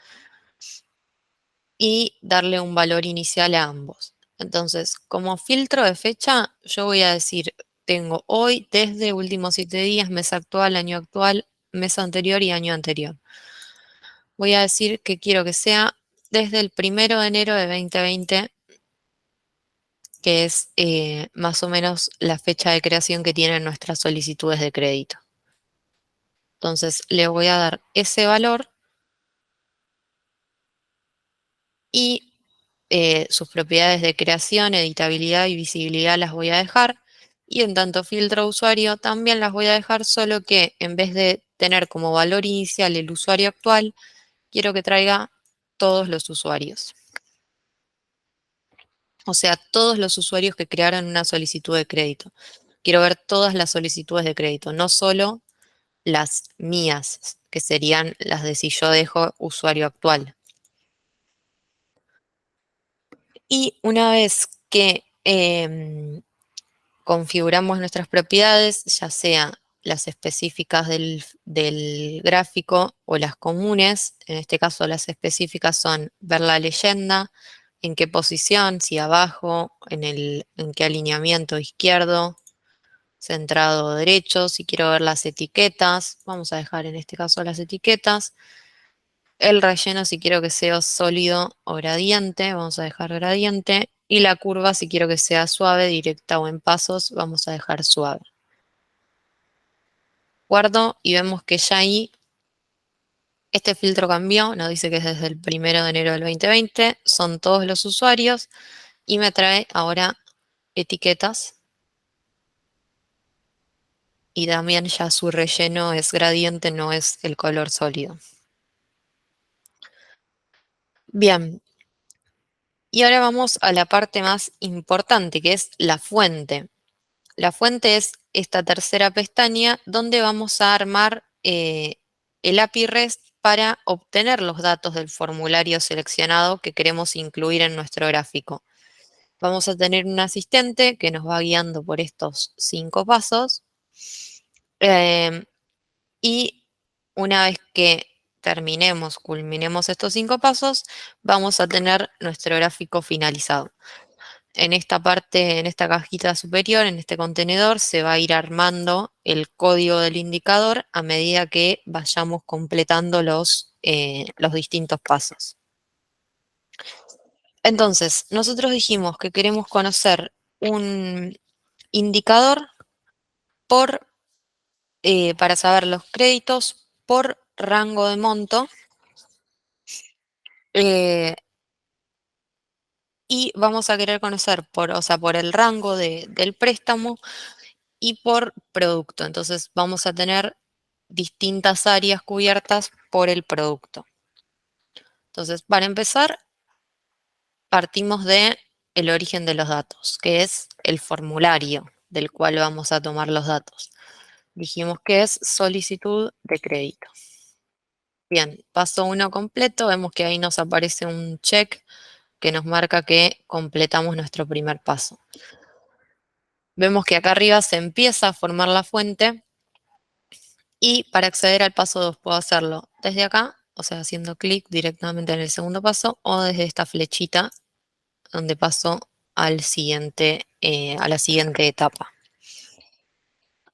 y darle un valor inicial a ambos. Entonces, como filtro de fecha, yo voy a decir, tengo hoy, desde últimos 7 días, mes actual, mes anterior y año anterior. Voy a decir que quiero que sea desde el 1 de enero de 2020, que es más o menos la fecha de creación que tienen nuestras solicitudes de crédito. Entonces le voy a dar ese valor y sus propiedades de creación, editabilidad y visibilidad las voy a dejar. Y en tanto filtro usuario también las voy a dejar, solo que en vez de tener como valor inicial el usuario actual, quiero que traiga todos los usuarios. O sea, todos los usuarios que crearon una solicitud de crédito. Quiero ver todas las solicitudes de crédito, no solo las mías, que serían las de si yo dejo usuario actual. Y una vez que configuramos nuestras propiedades, ya sea las específicas del gráfico o las comunes, en este caso las específicas son ver la leyenda, en qué posición, si abajo, en qué alineamiento izquierdo, centrado o derecho, si quiero ver las etiquetas, vamos a dejar en este caso las etiquetas, el relleno si quiero que sea sólido o gradiente, vamos a dejar gradiente, y la curva si quiero que sea suave, directa o en pasos, vamos a dejar suave. Guardo y vemos que ya ahí este filtro cambió, nos dice que es desde el 1 de enero del 2020, son todos los usuarios y me trae ahora etiquetas y también ya su relleno es gradiente, no es el color sólido. Bien, y ahora vamos a la parte más importante, que es la fuente. La fuente es esta tercera pestaña donde vamos a armar el API REST para obtener los datos del formulario seleccionado que queremos incluir en nuestro gráfico. Vamos a tener un asistente que nos va guiando por estos 5 pasos y una vez que culminemos estos 5 pasos, vamos a tener nuestro gráfico finalizado. En esta parte, en esta cajita superior, en este contenedor, se va a ir armando el código del indicador a medida que vayamos completando los distintos pasos. Entonces, nosotros dijimos que queremos conocer un indicador para saber los créditos por rango de monto. eh, y vamos a querer conocer por el rango del préstamo y por producto. Entonces vamos a tener distintas áreas cubiertas por el producto. Entonces, para empezar, partimos de el origen de los datos, que es el formulario del cual vamos a tomar los datos. Dijimos que es solicitud de crédito. Bien, paso 1 completo, vemos que ahí nos aparece un check que nos marca que completamos nuestro primer paso. Vemos que acá arriba se empieza a formar la fuente y para acceder al paso 2 puedo hacerlo desde acá, o sea, haciendo clic directamente en el segundo paso, o desde esta flechita donde paso al siguiente, a la siguiente etapa.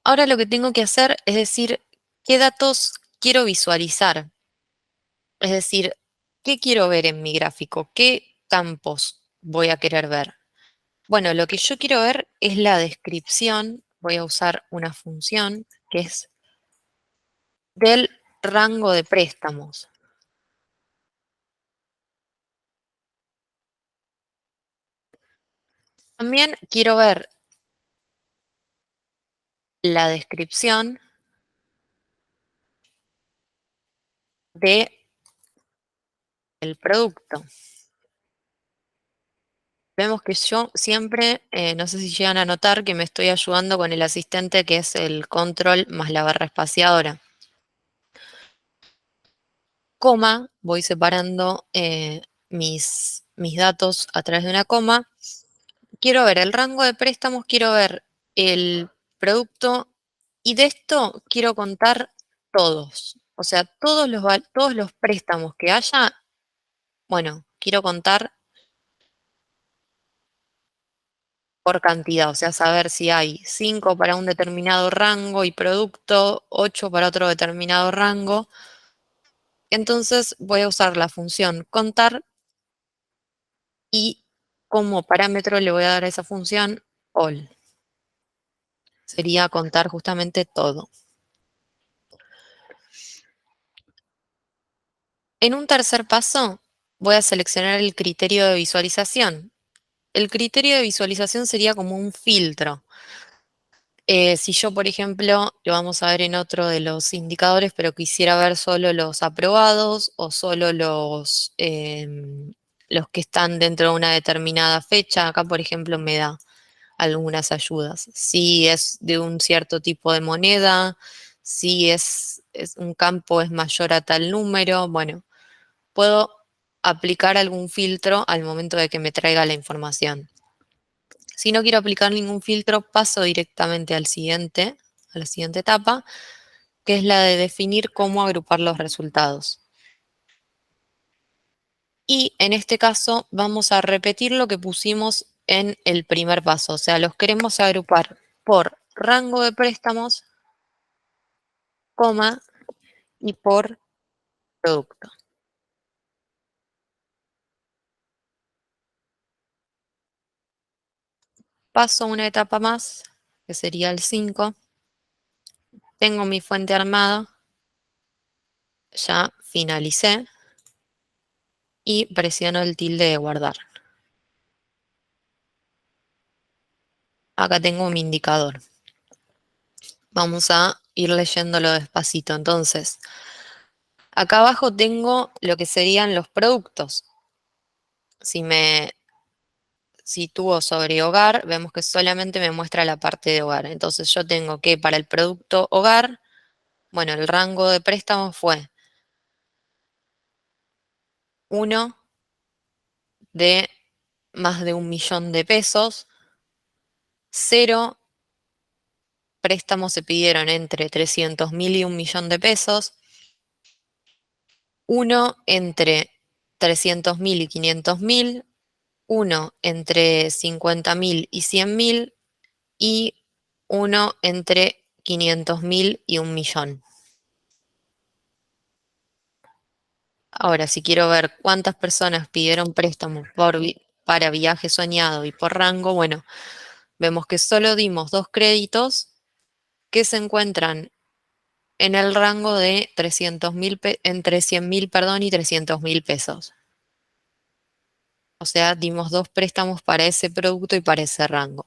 Ahora lo que tengo que hacer es decir qué datos quiero visualizar. Es decir, ¿qué quiero ver en mi gráfico? ¿Qué campos voy a querer ver? Bueno, lo que yo quiero ver es la descripción. Voy a usar una función que es del rango de préstamos. También quiero ver la descripción del producto. Vemos que yo siempre, no sé si llegan a notar que me estoy ayudando con el asistente que es el control más la barra espaciadora. Coma, voy separando mis datos a través de una coma. Quiero ver el rango de préstamos, quiero ver el producto y de esto quiero contar todos. O sea, todos los préstamos que haya, bueno, quiero contar por cantidad, o sea, saber si hay 5 para un determinado rango y producto, 8 para otro determinado rango. Entonces voy a usar la función contar y como parámetro le voy a dar a esa función all. Sería contar justamente todo. En un tercer paso, voy a seleccionar el criterio de visualización. El criterio de visualización sería como un filtro. Si yo, por ejemplo, lo vamos a ver en otro de los indicadores, pero quisiera ver solo los aprobados o solo los que están dentro de una determinada fecha, acá, por ejemplo, me da algunas ayudas. Si es de un cierto tipo de moneda, si es un campo es mayor a tal número, bueno, puedo aplicar algún filtro al momento de que me traiga la información. Si no quiero aplicar ningún filtro, paso directamente a la siguiente etapa, que es la de definir cómo agrupar los resultados. Y en este caso vamos a repetir lo que pusimos en el primer paso, o sea, los queremos agrupar por rango de préstamos, coma, y por producto. Paso una etapa más, que sería el 5. Tengo mi fuente armada, ya finalicé y presiono el tilde de guardar. Acá tengo mi indicador. Vamos a ir leyéndolo despacito. Entonces, acá abajo tengo lo que serían los productos. Si me sitúo sobre hogar, vemos que solamente me muestra la parte de hogar. Entonces yo tengo que para el producto hogar, bueno, el rango de préstamo fue 1 de más de 1.000.000 de pesos, 0 préstamos se pidieron entre 300.000 y 1.000.000 de pesos, 1 entre 300.000 y 500.000, 1 entre 50.000 y 100.000 y 1 entre 500.000 y 1.000.000. Ahora, si quiero ver cuántas personas pidieron préstamos para viaje soñado y por rango, bueno, vemos que solo dimos 2 créditos que se encuentran en el rango de 300.000, entre 100.000, perdón, y 300.000 pesos. O sea, dimos 2 préstamos para ese producto y para ese rango.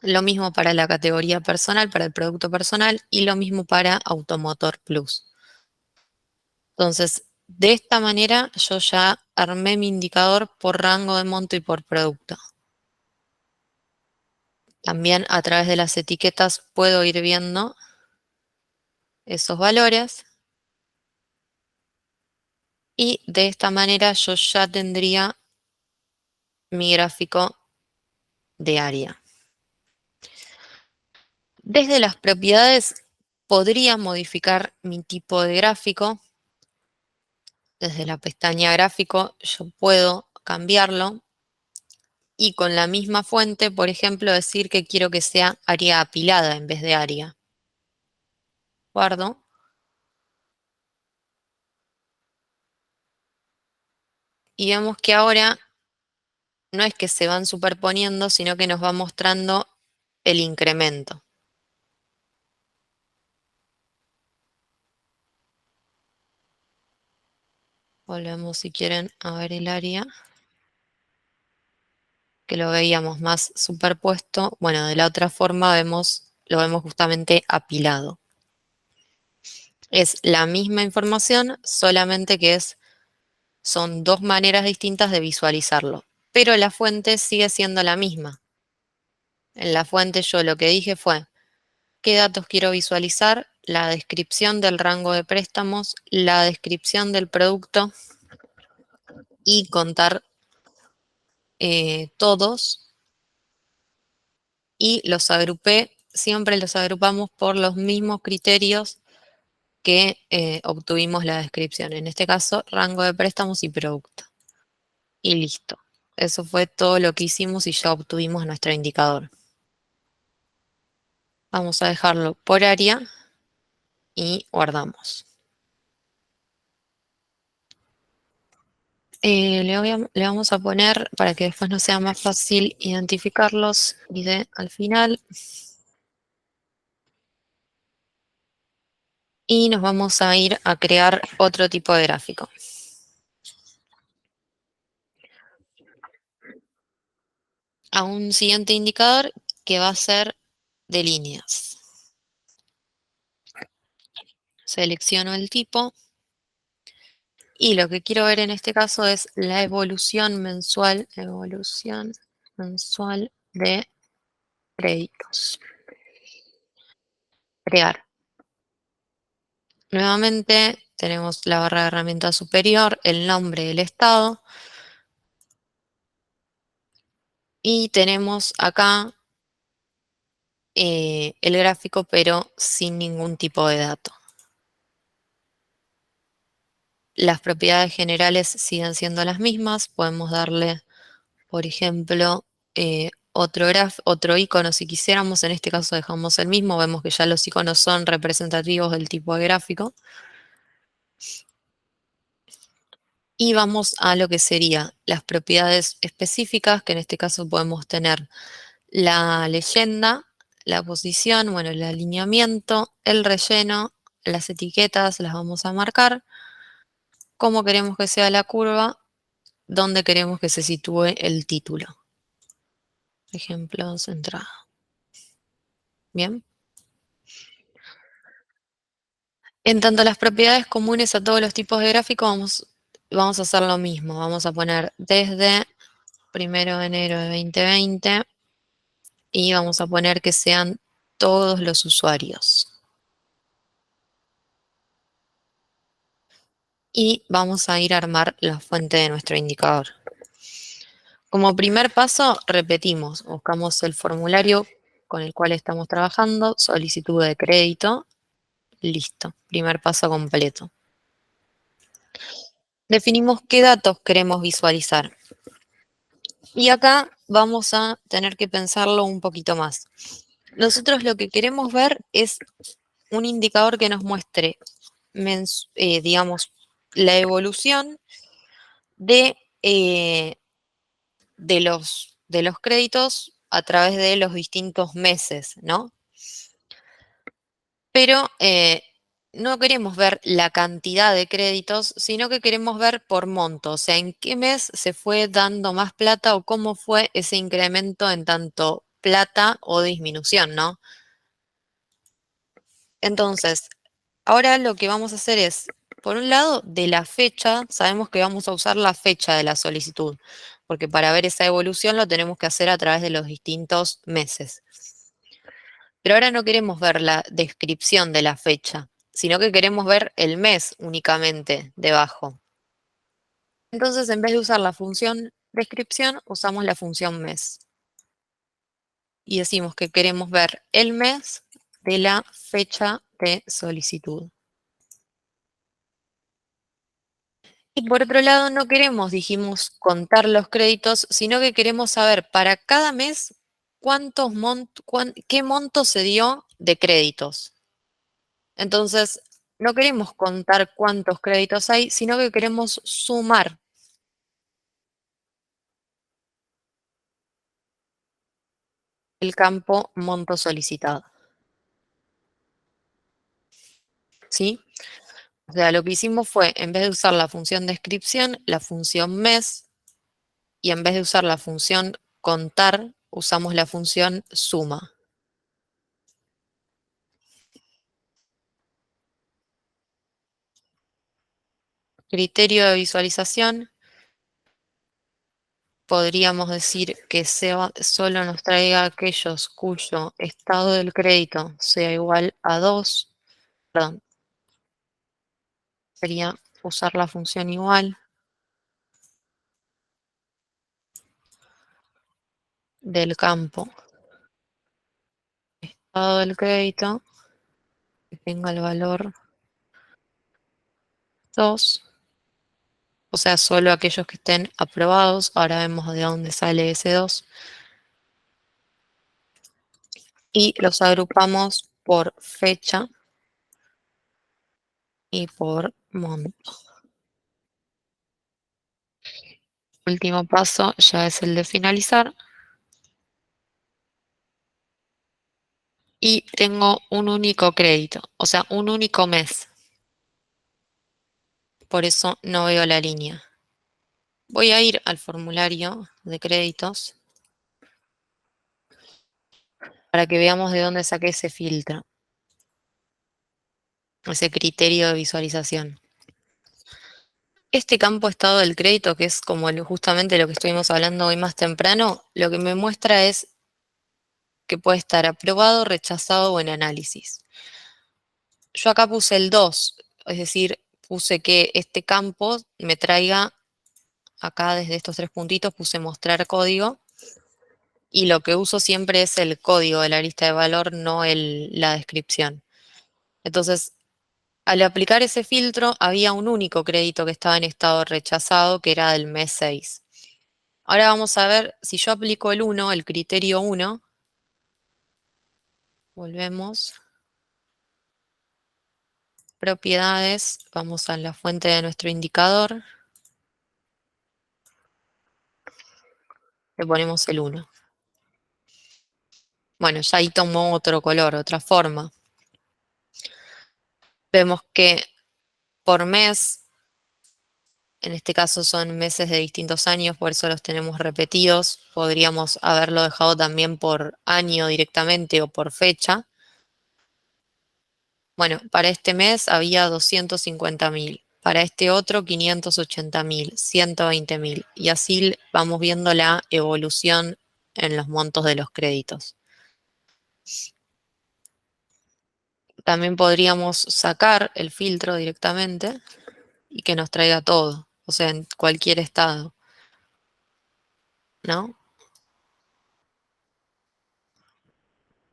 Lo mismo para la categoría personal, para el producto personal y lo mismo para Automotor Plus. Entonces, de esta manera yo ya armé mi indicador por rango de monto y por producto. También a través de las etiquetas puedo ir viendo esos valores y de esta manera yo ya tendría mi gráfico de área. Desde las propiedades podría modificar mi tipo de gráfico. Desde la pestaña gráfico yo puedo cambiarlo y con la misma fuente, por ejemplo, decir que quiero que sea área apilada en vez de área. Guardo. Y vemos que ahora no es que se van superponiendo, sino que nos va mostrando el incremento. Volvemos si quieren a ver el área, que lo veíamos más superpuesto. Bueno, de la otra forma lo vemos justamente apilado. Es la misma información, solamente que son dos maneras distintas de visualizarlo. Pero la fuente sigue siendo la misma. En la fuente yo lo que dije fue qué datos quiero visualizar, la descripción del rango de préstamos, la descripción del producto y contar todos y los agrupé, siempre los agrupamos por los mismos criterios que obtuvimos la descripción. En este caso, rango de préstamos y producto. Y listo. Eso fue todo lo que hicimos y ya obtuvimos nuestro indicador. Vamos a dejarlo por área y guardamos. Le vamos a poner, para que después no sea más fácil identificarlos, ID al final. Y nos vamos a ir a crear otro tipo de gráfico. A un siguiente indicador que va a ser de líneas. Selecciono el tipo. Y lo que quiero ver en este caso es la evolución mensual de créditos. Crear. Nuevamente tenemos la barra de herramientas superior, el nombre del estado. Y tenemos acá el gráfico, pero sin ningún tipo de dato. Las propiedades generales siguen siendo las mismas. Podemos darle, por ejemplo, otro icono si quisiéramos. En este caso dejamos el mismo. Vemos que ya los iconos son representativos del tipo de gráfico. Y vamos a lo que sería las propiedades específicas, que en este caso podemos tener la leyenda, la posición, bueno, el alineamiento, el relleno, las etiquetas las vamos a marcar, cómo queremos que sea la curva, dónde queremos que se sitúe el título. Ejemplos, entrada. Bien. En tanto las propiedades comunes a todos los tipos de gráfico, vamos a hacer lo mismo. Vamos a poner desde 1 de enero de 2020 y vamos a poner que sean todos los usuarios. Y vamos a ir a armar la fuente de nuestro indicador. Como primer paso, repetimos, buscamos el formulario con el cual estamos trabajando, solicitud de crédito, listo, primer paso completo. Definimos qué datos queremos visualizar. Y acá vamos a tener que pensarlo un poquito más. Nosotros lo que queremos ver es un indicador que nos muestre, digamos, la evolución de los créditos a través de los distintos meses, ¿no? Pero no queremos ver la cantidad de créditos, sino que queremos ver por monto, o sea, en qué mes se fue dando más plata o cómo fue ese incremento en tanto plata o disminución, ¿no? Entonces, ahora lo que vamos a hacer es, por un lado, de la fecha, sabemos que vamos a usar la fecha de la solicitud, porque para ver esa evolución lo tenemos que hacer a través de los distintos meses. Pero ahora no queremos ver la descripción de la fecha, sino que queremos ver el mes únicamente debajo. Entonces, en vez de usar la función descripción, usamos la función mes. Y decimos que queremos ver el mes de la fecha de solicitud. Y por otro lado, no queremos, dijimos, contar los créditos, sino que queremos saber para cada mes qué monto se dio de créditos. Entonces, no queremos contar cuántos créditos hay, sino que queremos sumar el campo monto solicitado. ¿Sí? O sea, lo que hicimos fue, en vez de usar la función descripción, la función mes, y en vez de usar la función contar, usamos la función suma. Criterio de visualización, podríamos decir que solo nos traiga aquellos cuyo estado del crédito sea igual a 2, perdón, sería usar la función igual del campo estado del crédito que tenga el valor 2, o sea, solo aquellos que estén aprobados. Ahora vemos de dónde sale ese 2. Y los agrupamos por fecha y por monto. Último paso ya es el de finalizar. Y tengo un único crédito, o sea, un único mes. Por eso no veo la línea. Voy a ir al formulario de créditos para que veamos de dónde saqué ese filtro, ese criterio de visualización. Este campo estado del crédito, que es como justamente lo que estuvimos hablando hoy más temprano, lo que me muestra es que puede estar aprobado, rechazado o en análisis. Yo acá puse el 2, es decir, puse que este campo me traiga, acá desde estos 3 puntitos puse mostrar código, y lo que uso siempre es el código de la lista de valor, no la descripción. Entonces, al aplicar ese filtro, había un único crédito que estaba en estado rechazado, que era del mes 6. Ahora vamos a ver, si yo aplico el 1, el criterio 1, volvemos, propiedades, vamos a la fuente de nuestro indicador, le ponemos el 1. Bueno, ya ahí tomó otro color, otra forma. Vemos que por mes, en este caso son meses de distintos años, por eso los tenemos repetidos. Podríamos haberlo dejado también por año directamente o por fecha. Bueno, para este mes había 250.000, para este otro 580.000, 120.000, y así vamos viendo la evolución en los montos de los créditos. También podríamos sacar el filtro directamente y que nos traiga todo, o sea, en cualquier estado, ¿no?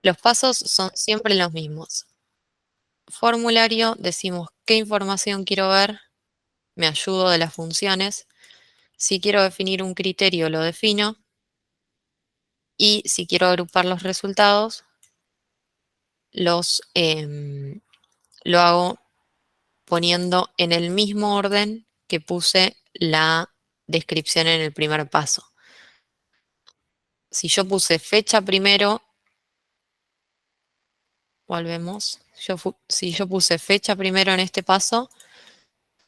Los pasos son siempre los mismos. Formulario, decimos qué información quiero ver, me ayudo de las funciones. Si quiero definir un criterio, lo defino. Y si quiero agrupar los resultados, lo hago poniendo en el mismo orden que puse la descripción en el primer paso. Si yo puse fecha primero, volvemos. Si yo puse fecha primero en este paso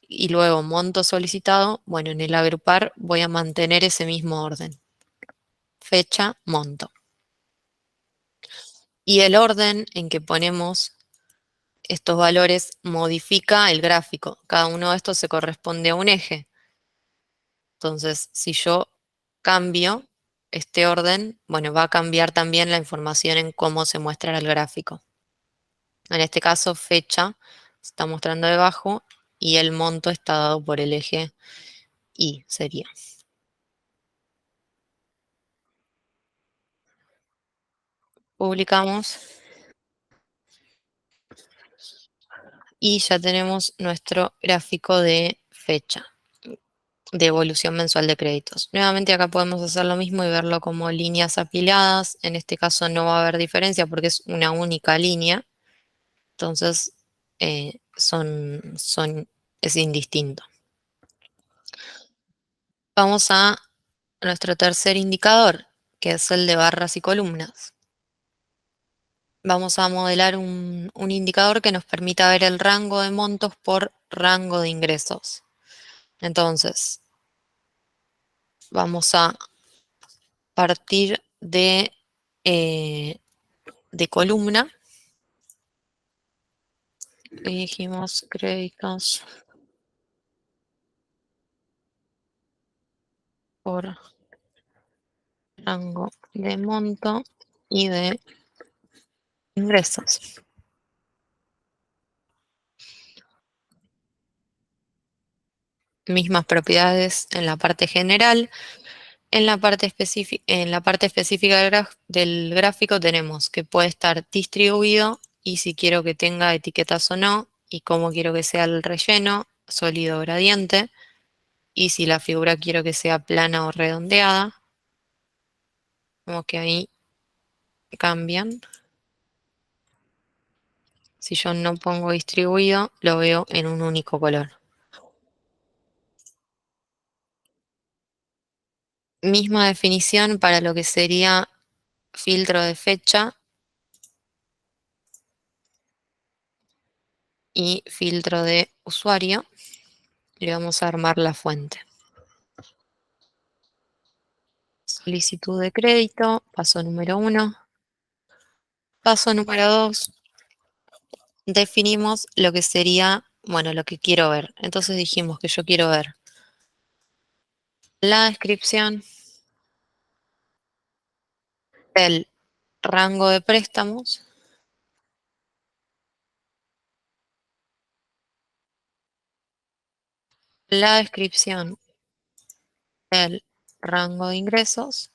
y luego monto solicitado, bueno, en el agrupar voy a mantener ese mismo orden. Fecha, monto. Y el orden en que ponemos estos valores modifica el gráfico. Cada uno de estos se corresponde a un eje. Entonces, si yo cambio este orden, bueno, va a cambiar también la información en cómo se muestra el gráfico. En este caso, fecha se está mostrando debajo y el monto está dado por el eje Y, sería. Publicamos y ya tenemos nuestro gráfico de fecha, de evolución mensual de créditos. Nuevamente acá podemos hacer lo mismo y verlo como líneas apiladas. En este caso no va a haber diferencia porque es una única línea. Entonces es indistinto. Vamos a nuestro tercer indicador, que es el de barras y columnas. Vamos a modelar un indicador que nos permita ver el rango de montos por rango de ingresos. Entonces, vamos a partir de columna. Dijimos créditos por rango de monto y de ingresos. Mismas propiedades en la parte general. En la parte específica del gráfico tenemos que puede estar distribuido y si quiero que tenga etiquetas o no, y cómo quiero que sea el relleno, sólido o gradiente, y si la figura quiero que sea plana o redondeada, como que ahí cambian. Si yo no pongo distribuido, lo veo en un único color. Misma definición para lo que sería filtro de fecha y filtro de usuario. Le vamos a armar la fuente. Solicitud de crédito, paso número 1. Paso número 2, definimos lo que sería, bueno, lo que quiero ver. Entonces dijimos que yo quiero ver la descripción del rango de préstamos, la descripción del rango de ingresos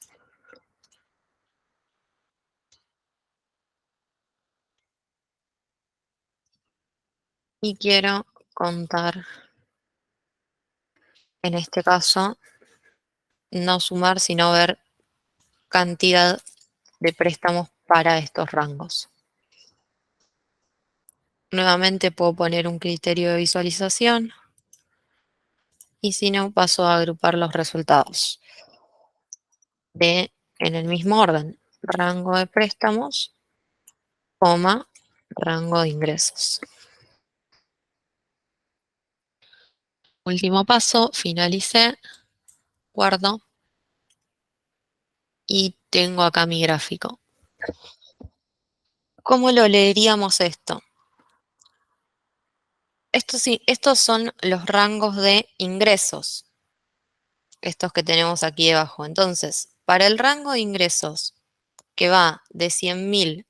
y quiero contar, en este caso, no sumar, sino ver cantidad de préstamos para estos rangos. Nuevamente puedo poner un criterio de visualización y si no, paso a agrupar los resultados en el mismo orden, rango de préstamos, coma, rango de ingresos. Último paso, finalicé, guardo y tengo acá mi gráfico. ¿Cómo lo leeríamos esto? Estos son los rangos de ingresos, estos que tenemos aquí debajo. Entonces, para el rango de ingresos que va de 100.000,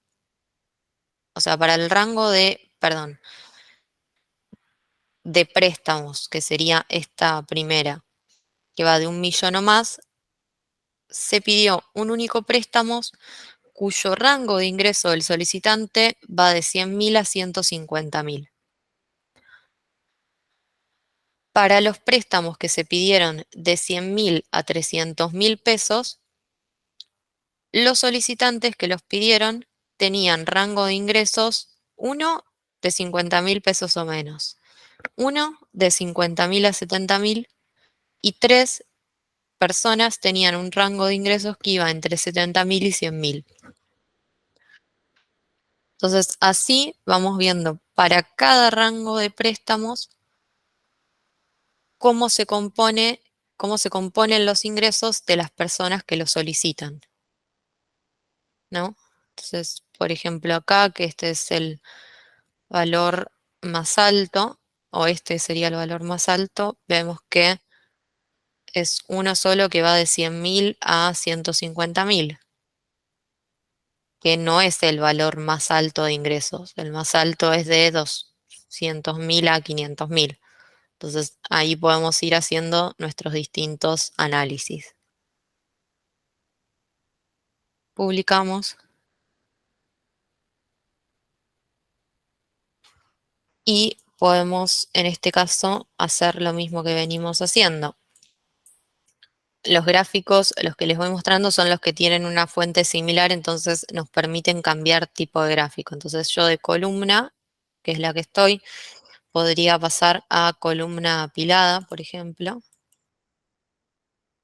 o sea, para el rango de, perdón, de préstamos, que sería esta primera, que va de 1.000.000 o más, se pidió un único préstamo cuyo rango de ingreso del solicitante va de 100.000 a 150.000. Para los préstamos que se pidieron de 100.000 a 300.000 pesos, los solicitantes que los pidieron tenían rango de ingresos 1 de 50.000 pesos o menos, 1 de 50.000 a 70.000 y 3 personas tenían un rango de ingresos que iba entre 70.000 y 100.000. Entonces, así vamos viendo para cada rango de préstamos cómo se componen los ingresos de las personas que lo solicitan, ¿no? Entonces, por ejemplo, acá, que este es el valor más alto, o este sería el valor más alto, vemos que es uno solo que va de 100.000 a 150.000, que no es el valor más alto de ingresos. El más alto es de 200.000 a 500.000. Entonces, ahí podemos ir haciendo nuestros distintos análisis. Publicamos y podemos, en este caso, hacer lo mismo que venimos haciendo. Los gráficos, los que les voy mostrando, son los que tienen una fuente similar, entonces nos permiten cambiar tipo de gráfico. Entonces yo de columna, que es la que estoy, podría pasar a columna apilada, por ejemplo.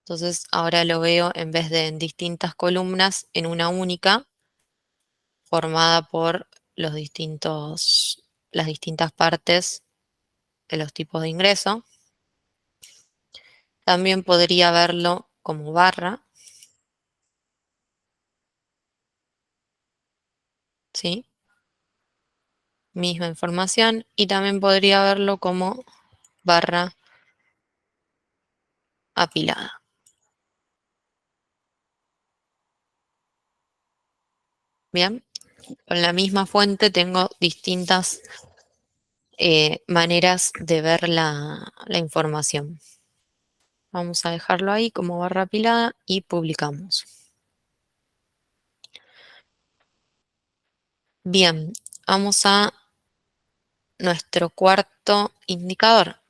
Entonces ahora lo veo en vez de en distintas columnas, en una única, formada por las distintas partes de los tipos de ingreso. También podría verlo como barra, ¿sí? Misma información. Y también podría verlo como barra apilada. Bien, con la misma fuente tengo distintas maneras de ver la información. Vamos a dejarlo ahí como barra apilada y publicamos. Bien, vamos a nuestro cuarto indicador.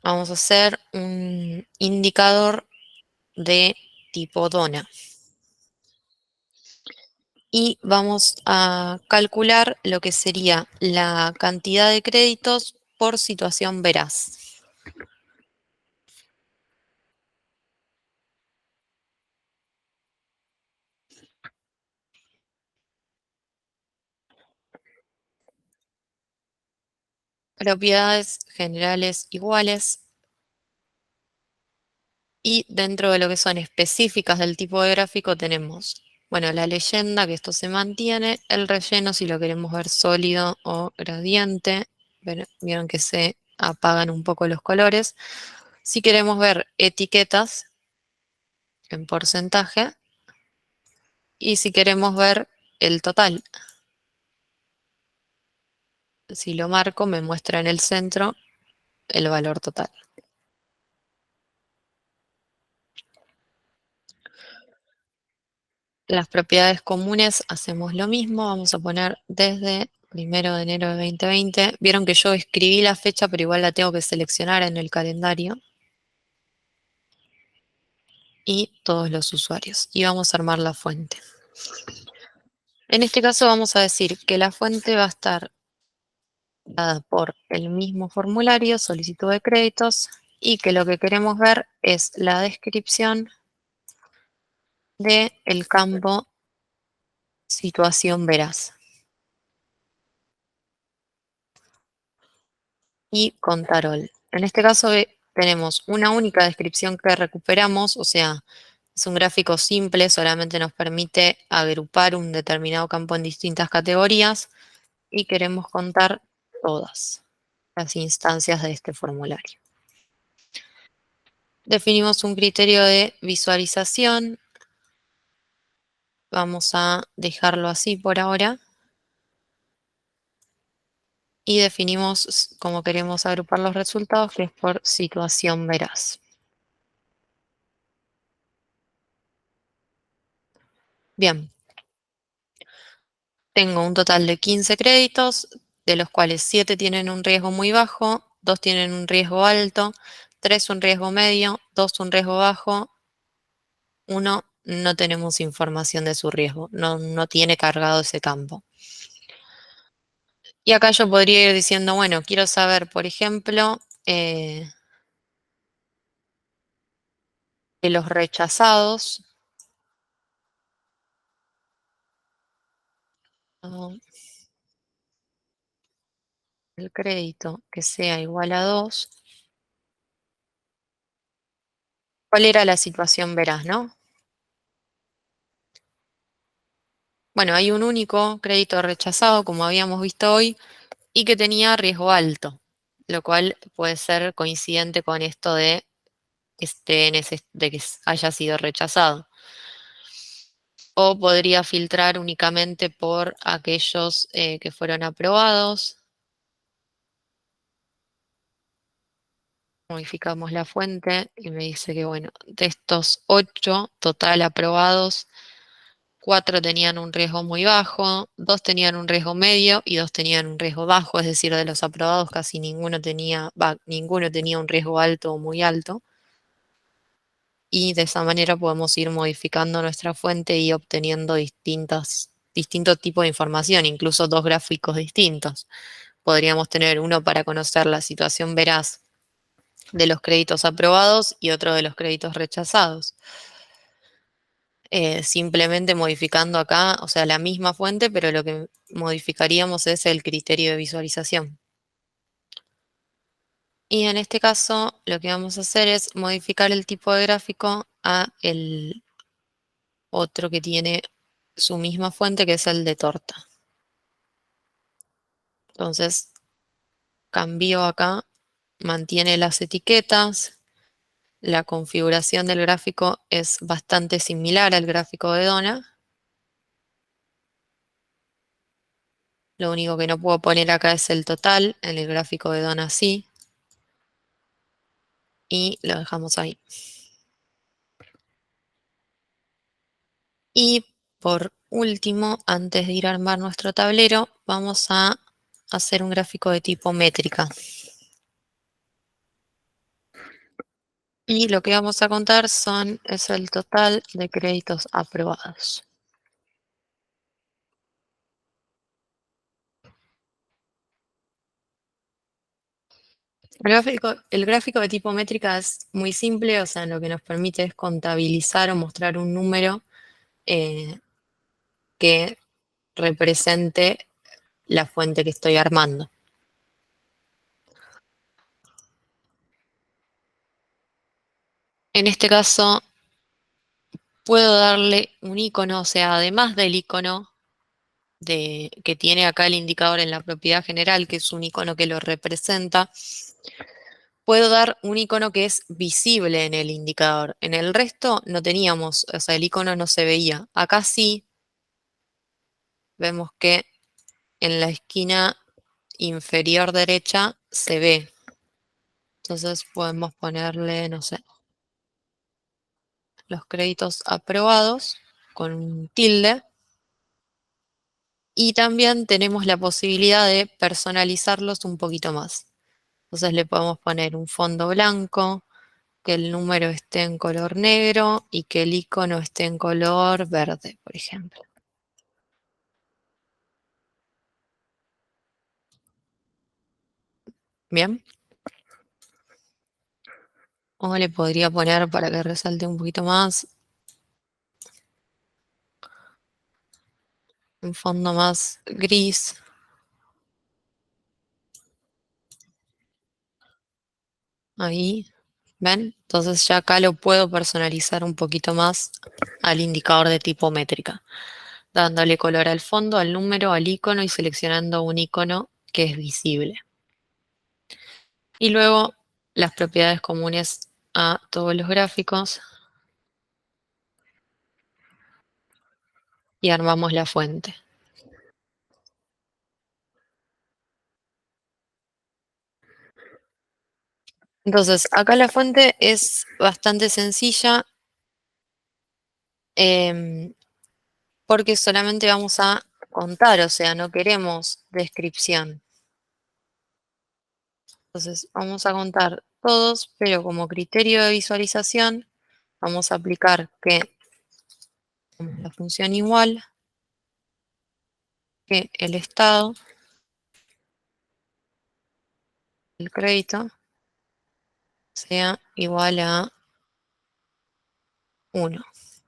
Vamos a hacer un indicador de tipo DONA. Y vamos a calcular lo que sería la cantidad de créditos por situación veraz. Propiedades generales iguales. Y dentro de lo que son específicas del tipo de gráfico tenemos, bueno, la leyenda, que esto se mantiene, el relleno si lo queremos ver sólido o gradiente, vieron que se apagan un poco los colores. Si queremos ver etiquetas en porcentaje y si queremos ver el total, si lo marco me muestra en el centro el valor total. Las propiedades comunes hacemos lo mismo, vamos a poner desde 1 de enero de 2020. Vieron que yo escribí la fecha, pero igual la tengo que seleccionar en el calendario. Y todos los usuarios. Y vamos a armar la fuente. En este caso vamos a decir que la fuente va a estar dada por el mismo formulario, solicitud de créditos, y que lo que queremos ver es la descripción del campo situación veraz. Y contarol. En este caso tenemos una única descripción que recuperamos, o sea, es un gráfico simple, solamente nos permite agrupar un determinado campo en distintas categorías y queremos contar todas las instancias de este formulario. Definimos un criterio de visualización, vamos a dejarlo así por ahora. Y definimos cómo queremos agrupar los resultados, que es por situación veraz. Bien, tengo un total de 15 créditos, de los cuales 7 tienen un riesgo muy bajo, 2 tienen un riesgo alto, 3 un riesgo medio, 2 un riesgo bajo, 1 no tenemos información de su riesgo, no tiene cargado ese campo. Y acá yo podría ir diciendo, bueno, quiero saber, por ejemplo, de los rechazados, ¿no? El crédito que sea igual a 2. ¿Cuál era la situación veraz, no? Bueno, hay un único crédito rechazado, como habíamos visto hoy, y que tenía riesgo alto, lo cual puede ser coincidente con esto de, de que haya sido rechazado. O podría filtrar únicamente por aquellos que fueron aprobados. Modificamos la fuente y me dice que, bueno, de estos 8 total aprobados, 4 tenían un riesgo muy bajo, 2 tenían un riesgo medio y 2 tenían un riesgo bajo, es decir, de los aprobados casi ninguno tenía un riesgo alto o muy alto. Y de esa manera podemos ir modificando nuestra fuente y obteniendo distintos tipos de información, incluso dos gráficos distintos. Podríamos tener uno para conocer la situación veraz de los créditos aprobados y otro de los créditos rechazados. Simplemente modificando acá, o sea, la misma fuente, pero lo que modificaríamos es el criterio de visualización. Y en este caso, lo que vamos a hacer es modificar el tipo de gráfico a el otro que tiene su misma fuente, que es el de torta. Entonces, cambio acá, mantiene las etiquetas, la configuración del gráfico es bastante similar al gráfico de dona. Lo único que no puedo poner acá es el total, en el gráfico de dona sí, y lo dejamos ahí. Y por último, antes de ir a armar nuestro tablero, vamos a hacer un gráfico de tipo métrica. Y lo que vamos a contar es el total de créditos aprobados. El gráfico de tipo métrica es muy simple, o sea, lo que nos permite es contabilizar o mostrar un número que represente la fuente que estoy armando. En este caso, puedo darle un icono, o sea, además del icono que tiene acá el indicador en la propiedad general, que es un icono que lo representa, puedo dar un icono que es visible en el indicador. En el resto no teníamos, o sea, el icono no se veía. Acá sí vemos que en la esquina inferior derecha se ve. Entonces podemos ponerle, no sé, los créditos aprobados con un tilde. Y también tenemos la posibilidad de personalizarlos un poquito más. Entonces le podemos poner un fondo blanco, que el número esté en color negro y que el icono esté en color verde, por ejemplo. Bien. O le podría poner para que resalte un poquito más, un fondo más gris. Ahí, ¿ven? Entonces ya acá lo puedo personalizar un poquito más al indicador de tipo métrica, dándole color al fondo, al número, al icono y seleccionando un icono que es visible. Y luego las propiedades comunes a todos los gráficos y armamos la fuente. Entonces, acá la fuente es bastante sencilla em, porque solamente vamos a contar, o sea, no queremos descripción. Entonces, vamos a contar todos, pero como criterio de visualización, vamos a aplicar que la función igual, que el estado, el crédito, sea igual a 1,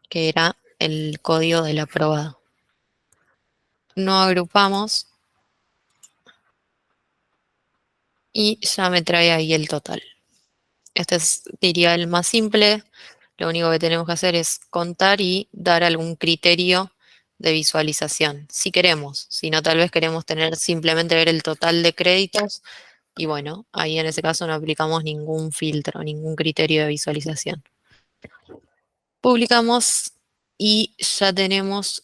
que era el código del aprobado. No agrupamos y ya me trae ahí el total. Este es, diría, el más simple. Lo único que tenemos que hacer es contar y dar algún criterio de visualización, si queremos, si no tal vez queremos tener simplemente ver el total de créditos y bueno, ahí en ese caso no aplicamos ningún filtro, ningún criterio de visualización. Publicamos y ya tenemos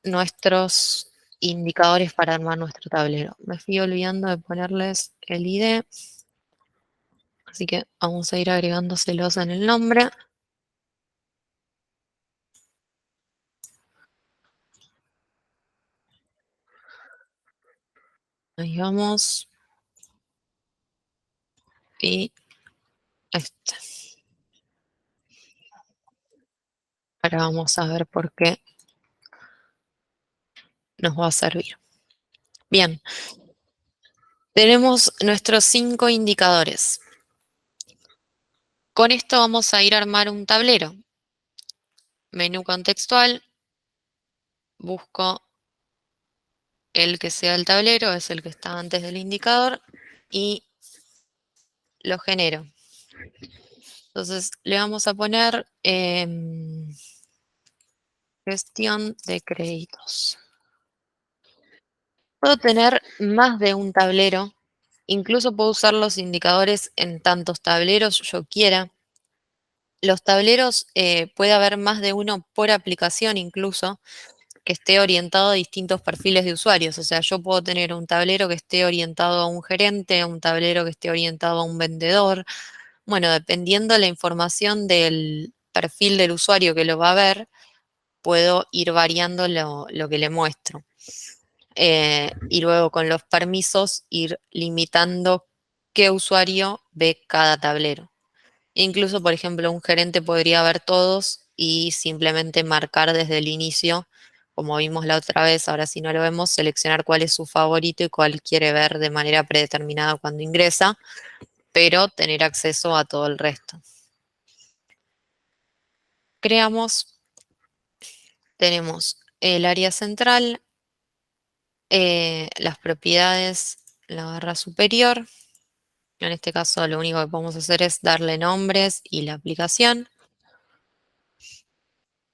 nuestros indicadores para armar nuestro tablero. Me fui olvidando de ponerles el ID, así que vamos a ir agregándoselos en el nombre. Ahí vamos. Y este. Ahora vamos a ver por qué nos va a servir. Bien, tenemos nuestros 5 indicadores. Con esto vamos a ir a armar un tablero. Menú contextual, busco el que sea el tablero, es el que está antes del indicador, y lo genero. Entonces le vamos a poner gestión de créditos. Puedo tener más de un tablero, incluso puedo usar los indicadores en tantos tableros yo quiera. Los tableros puede haber más de uno por aplicación incluso, que esté orientado a distintos perfiles de usuarios. O sea, yo puedo tener un tablero que esté orientado a un gerente, un tablero que esté orientado a un vendedor. Bueno, dependiendo de la información del perfil del usuario que lo va a ver, puedo ir variando lo que le muestro. Y luego con los permisos ir limitando qué usuario ve cada tablero. Incluso, por ejemplo, un gerente podría ver todos y simplemente marcar desde el inicio, como vimos la otra vez, ahora si no lo vemos, seleccionar cuál es su favorito y cuál quiere ver de manera predeterminada cuando ingresa, pero tener acceso a todo el resto. Creamos, tenemos el área central, las propiedades, la barra superior. En este caso lo único que podemos hacer es darle nombres y la aplicación.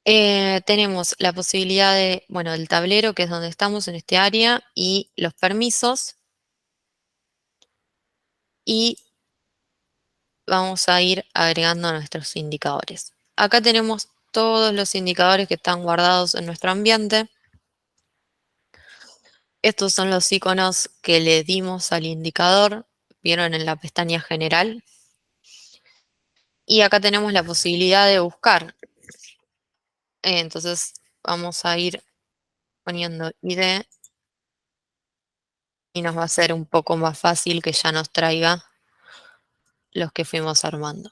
Tenemos la posibilidad de, bueno, el tablero, que es donde estamos en este área, y los permisos. Y vamos a ir agregando nuestros indicadores. Acá tenemos todos los indicadores que están guardados en nuestro ambiente. Estos son los iconos que le dimos al indicador, vieron en la pestaña general. Y acá tenemos la posibilidad de buscar. Entonces vamos a ir poniendo ID y nos va a ser un poco más fácil que ya nos traiga los que fuimos armando.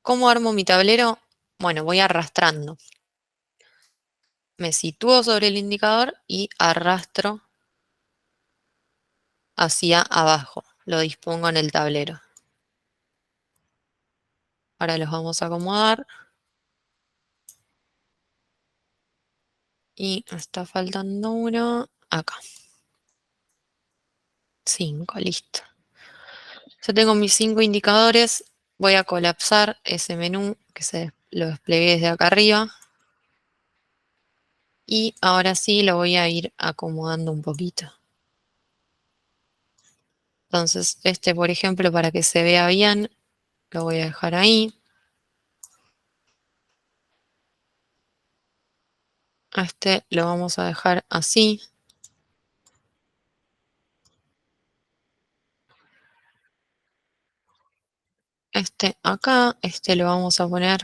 ¿Cómo armo mi tablero? Bueno, voy arrastrando. Me sitúo sobre el indicador y arrastro hacia abajo. Lo dispongo en el tablero. Ahora los vamos a acomodar. Y me está faltando uno acá. 5, listo. Ya tengo mis 5 indicadores. Voy a colapsar ese menú que lo desplegué desde acá arriba. Y ahora sí lo voy a ir acomodando un poquito. Entonces, este, por ejemplo, para que se vea bien, lo voy a dejar ahí. A este lo vamos a dejar así. Este acá, este lo vamos a poner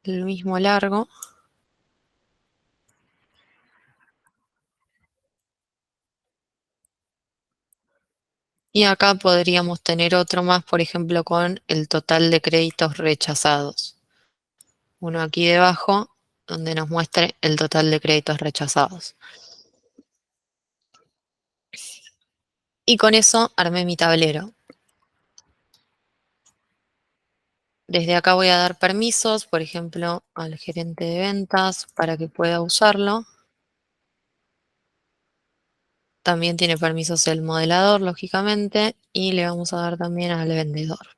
el mismo largo. Y acá podríamos tener otro más, por ejemplo, con el total de créditos rechazados. Uno aquí debajo, donde nos muestre el total de créditos rechazados. Y con eso armé mi tablero. Desde acá voy a dar permisos, por ejemplo, al gerente de ventas para que pueda usarlo. También tiene permisos el modelador, lógicamente, y le vamos a dar también al vendedor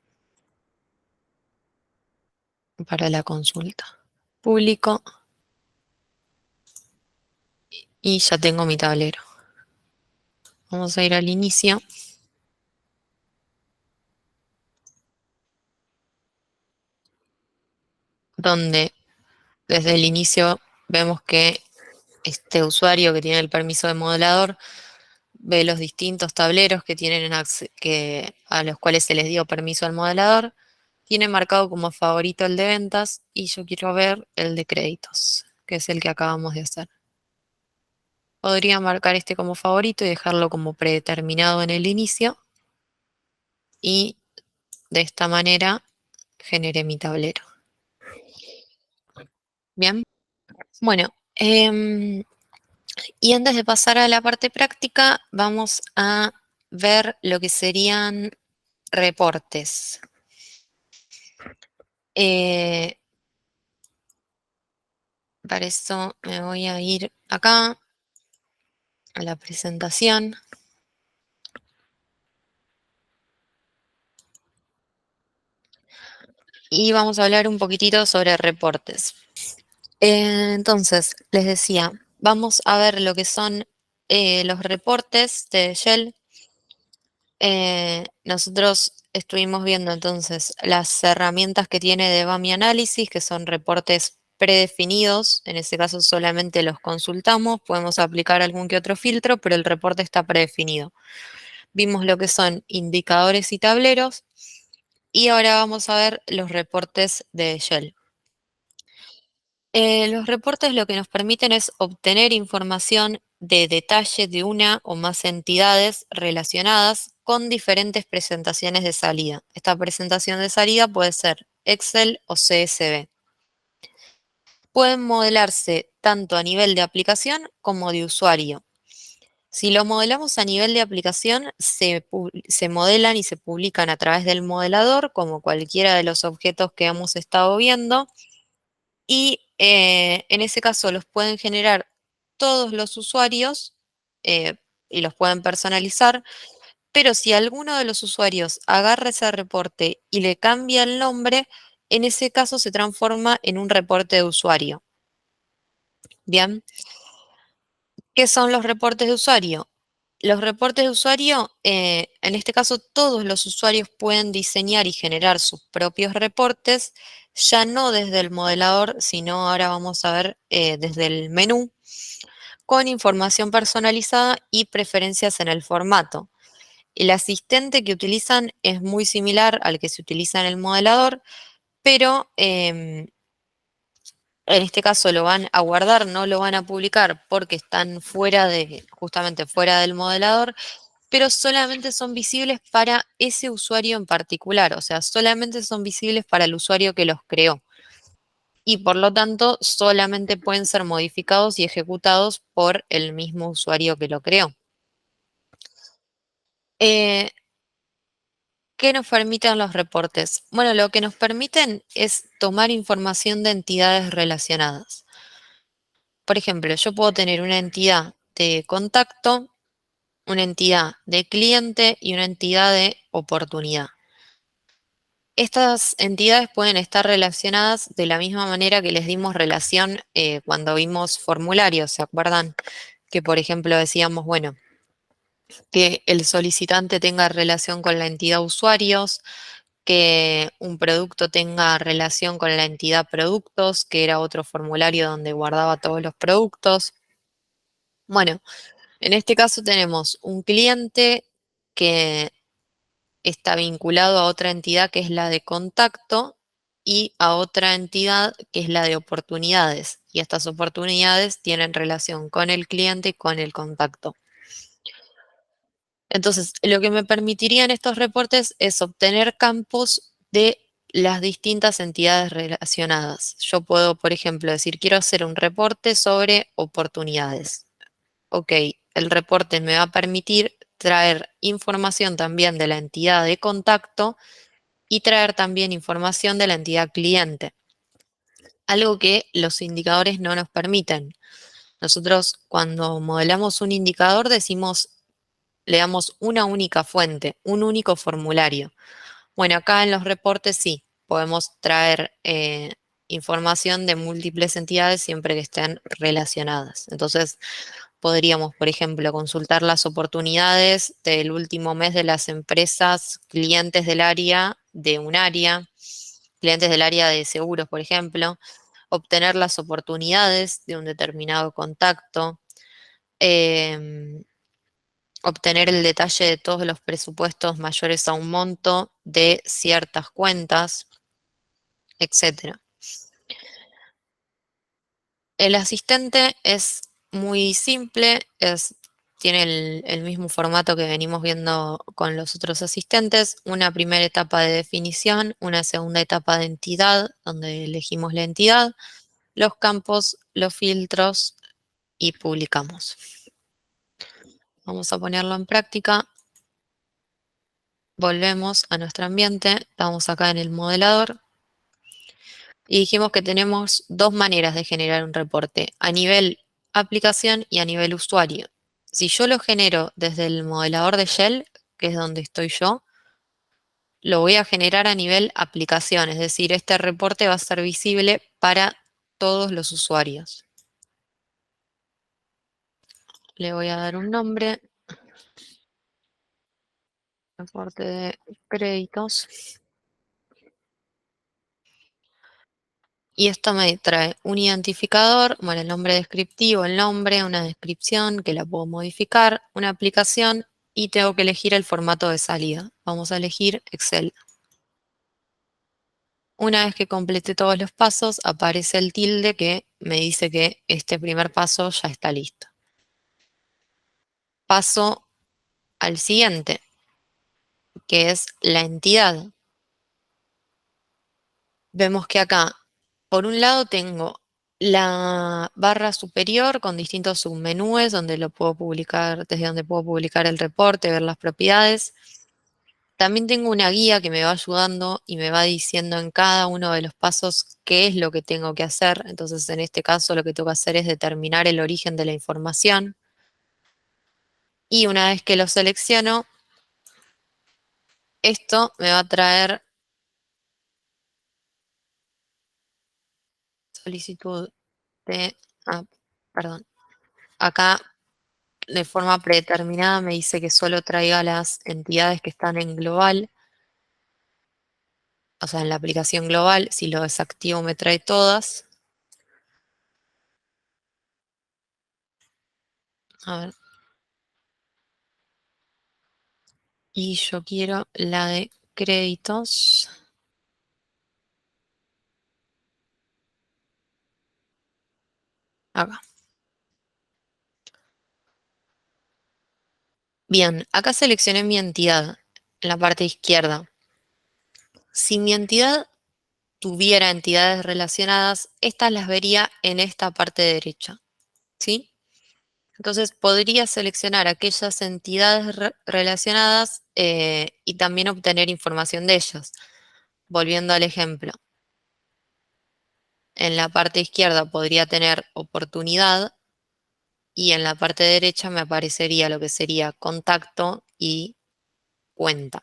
para la consulta. Público. Y ya tengo mi tablero. Vamos a ir al inicio, donde desde el inicio vemos que este usuario que tiene el permiso de modelador ve los distintos tableros que tienen a los cuales se les dio permiso al modelador, tiene marcado como favorito el de ventas y yo quiero ver el de créditos, que es el que acabamos de hacer. Podría marcar este como favorito y dejarlo como predeterminado en el inicio y de esta manera generé mi tablero. Bien, bueno, y antes de pasar a la parte práctica, vamos a ver lo que serían reportes. Eh, para eso me voy a ir acá a la presentación. Y vamos a hablar un poquitito sobre reportes. Entonces, les decía, vamos a ver lo que son los reportes de Shell. Nosotros estuvimos viendo entonces las herramientas que tiene de BAMI Análisis, que son reportes predefinidos, en ese caso solamente los consultamos, podemos aplicar algún que otro filtro, pero el reporte está predefinido. Vimos lo que son indicadores y tableros, y ahora vamos a ver los reportes de Shell. Los reportes lo que nos permiten es obtener información de detalle de una o más entidades relacionadas con diferentes presentaciones de salida. Esta presentación de salida puede ser Excel o CSV. Pueden modelarse tanto a nivel de aplicación como de usuario. Si lo modelamos a nivel de aplicación, se modelan y se publican a través del modelador, como cualquiera de los objetos que hemos estado viendo, y en ese caso los pueden generar todos los usuarios y los pueden personalizar, pero si alguno de los usuarios agarra ese reporte y le cambia el nombre, en ese caso se transforma en un reporte de usuario. Bien, ¿qué son los reportes de usuario? Los reportes de usuario, en este caso todos los usuarios pueden diseñar y generar sus propios reportes, ya no desde el modelador, sino ahora vamos a ver desde el menú, con información personalizada y preferencias en el formato. El asistente que utilizan es muy similar al que se utiliza en el modelador, pero en este caso lo van a guardar, no lo van a publicar porque están justamente fuera del modelador, pero solamente son visibles para ese usuario en particular, o sea, solamente son visibles para el usuario que los creó. Y por lo tanto, solamente pueden ser modificados y ejecutados por el mismo usuario que lo creó. Eh, ¿Qué nos permiten los reportes? Bueno, lo que nos permiten es tomar información de entidades relacionadas. Por ejemplo, yo puedo tener una entidad de contacto, una entidad de cliente y una entidad de oportunidad. Estas entidades pueden estar relacionadas de la misma manera que les dimos relación cuando vimos formularios, ¿se acuerdan? Que por ejemplo decíamos, bueno, que el solicitante tenga relación con la entidad usuarios, que un producto tenga relación con la entidad productos, que era otro formulario donde guardaba todos los productos. Bueno, en este caso tenemos un cliente que está vinculado a otra entidad que es la de contacto y a otra entidad que es la de oportunidades. Y estas oportunidades tienen relación con el cliente y con el contacto. Entonces, lo que me permitirían estos reportes es obtener campos de las distintas entidades relacionadas. Yo puedo, por ejemplo, decir, quiero hacer un reporte sobre oportunidades. Ok, el reporte me va a permitir traer información también de la entidad de contacto y traer también información de la entidad cliente, algo que los indicadores no nos permiten. Nosotros cuando modelamos un indicador decimos, le damos una única fuente, un único formulario. Bueno, acá en los reportes sí, podemos traer información de múltiples entidades siempre que estén relacionadas. Entonces, podríamos, por ejemplo, consultar las oportunidades del último mes de las empresas clientes del área de un área, clientes del área de seguros, por ejemplo, obtener las oportunidades de un determinado contacto, em, obtener el detalle de todos los presupuestos mayores a un monto de ciertas cuentas, etcétera. El asistente es muy simple, tiene el mismo formato que venimos viendo con los otros asistentes, una primera etapa de definición, una segunda etapa de entidad, donde elegimos la entidad, los campos, los filtros y publicamos. Vamos a ponerlo en práctica. Volvemos a nuestro ambiente, estamos acá en el modelador y dijimos que tenemos dos maneras de generar un reporte, a nivel aplicación y a nivel usuario. Si yo lo genero desde el modelador de Shell, que es donde estoy yo, lo voy a generar a nivel aplicación, es decir, este reporte va a ser visible para todos los usuarios. Le voy a dar un nombre, reporte de créditos. Y esto me trae un identificador, bueno, el nombre descriptivo, el nombre, una descripción que la puedo modificar, una aplicación y tengo que elegir el formato de salida. Vamos a elegir Excel. Una vez que complete todos los pasos, aparece el tilde que me dice que este primer paso ya está listo. Paso al siguiente, que es la entidad. Vemos que acá, por un lado, tengo la barra superior con distintos submenúes donde lo puedo publicar, desde donde puedo publicar el reporte, ver las propiedades. También tengo una guía que me va ayudando y me va diciendo en cada uno de los pasos qué es lo que tengo que hacer. Entonces, en este caso, lo que tengo que hacer es determinar el origen de la información. Y una vez que lo selecciono, esto me va a traer solicitud de, perdón, acá de forma predeterminada me dice que solo traiga las entidades que están en global, o sea, en la aplicación global. Si lo desactivo me trae todas. A ver. Y yo quiero la de créditos. Acá. Bien, acá seleccioné mi entidad en la parte izquierda. Si mi entidad tuviera entidades relacionadas, estas las vería en esta parte derecha, ¿sí? Entonces podría seleccionar aquellas entidades relacionadas y también obtener información de ellas. Volviendo al ejemplo, en la parte izquierda podría tener oportunidad y en la parte derecha me aparecería lo que sería contacto y cuenta.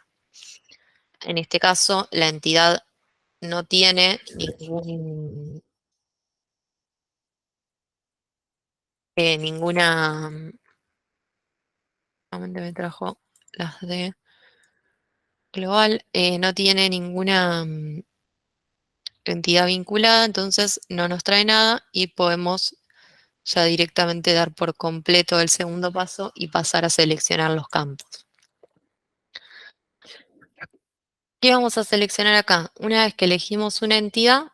En este caso, la entidad no tiene ninguna, solamente me trajo las de global, no tiene ninguna entidad vinculada, entonces no nos trae nada y podemos ya directamente dar por completo el segundo paso y pasar a seleccionar los campos. ¿Qué vamos a seleccionar acá? Una vez que elegimos una entidad,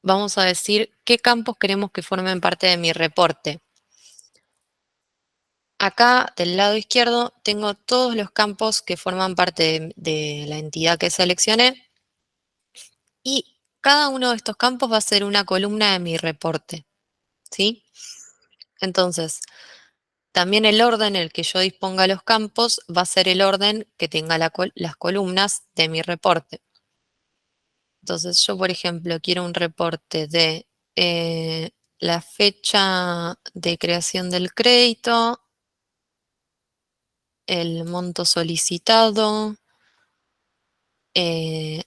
vamos a decir qué campos queremos que formen parte de mi reporte. Acá del lado izquierdo tengo todos los campos que forman parte de la entidad que seleccioné y cada uno de estos campos va a ser una columna de mi reporte, ¿sí? Entonces, también el orden en el que yo disponga los campos va a ser el orden que tenga las columnas de mi reporte. Entonces, yo, por ejemplo, quiero un reporte de la fecha de creación del crédito, el monto solicitado, eh,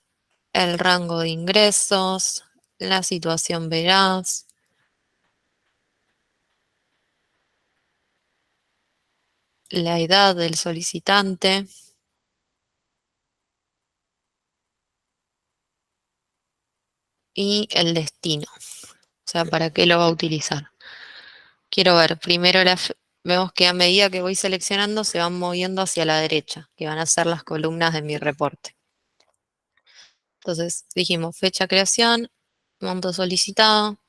el rango de ingresos, la situación veraz, la edad del solicitante y el destino, o sea, para qué lo va a utilizar. Quiero ver, primero vemos que a medida que voy seleccionando se van moviendo hacia la derecha, que van a ser las columnas de mi reporte. Entonces dijimos fecha de creación, monto solicitado.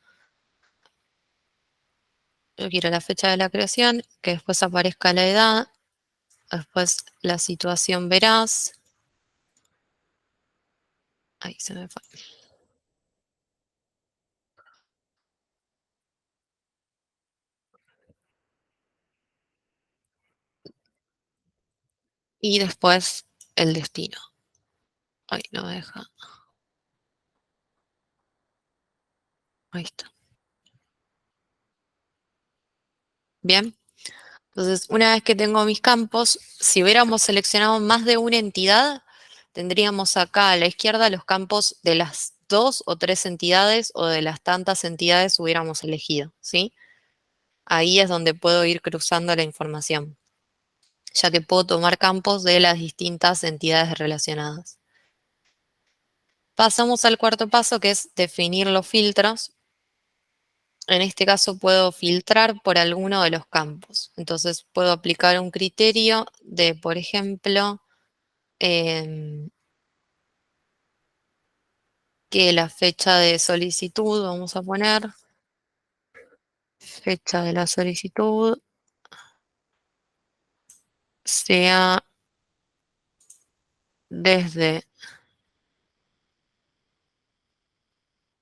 Yo quiero la fecha de la creación, que después aparezca la edad, después la situación veraz. Ahí se me fue. Y después el destino. Ahí no me deja. Ahí está. Bien. Entonces, una vez que tengo mis campos, si hubiéramos seleccionado más de una entidad, tendríamos acá a la izquierda los campos de las dos o tres entidades o de las tantas entidades hubiéramos elegido, ¿sí? Ahí es donde puedo ir cruzando la información, ya que puedo tomar campos de las distintas entidades relacionadas. Pasamos al cuarto paso, que es definir los filtros. En este caso puedo filtrar por alguno de los campos. Entonces puedo aplicar un criterio de, por ejemplo, em, que la fecha de solicitud, vamos a poner fecha de la solicitud, sea desde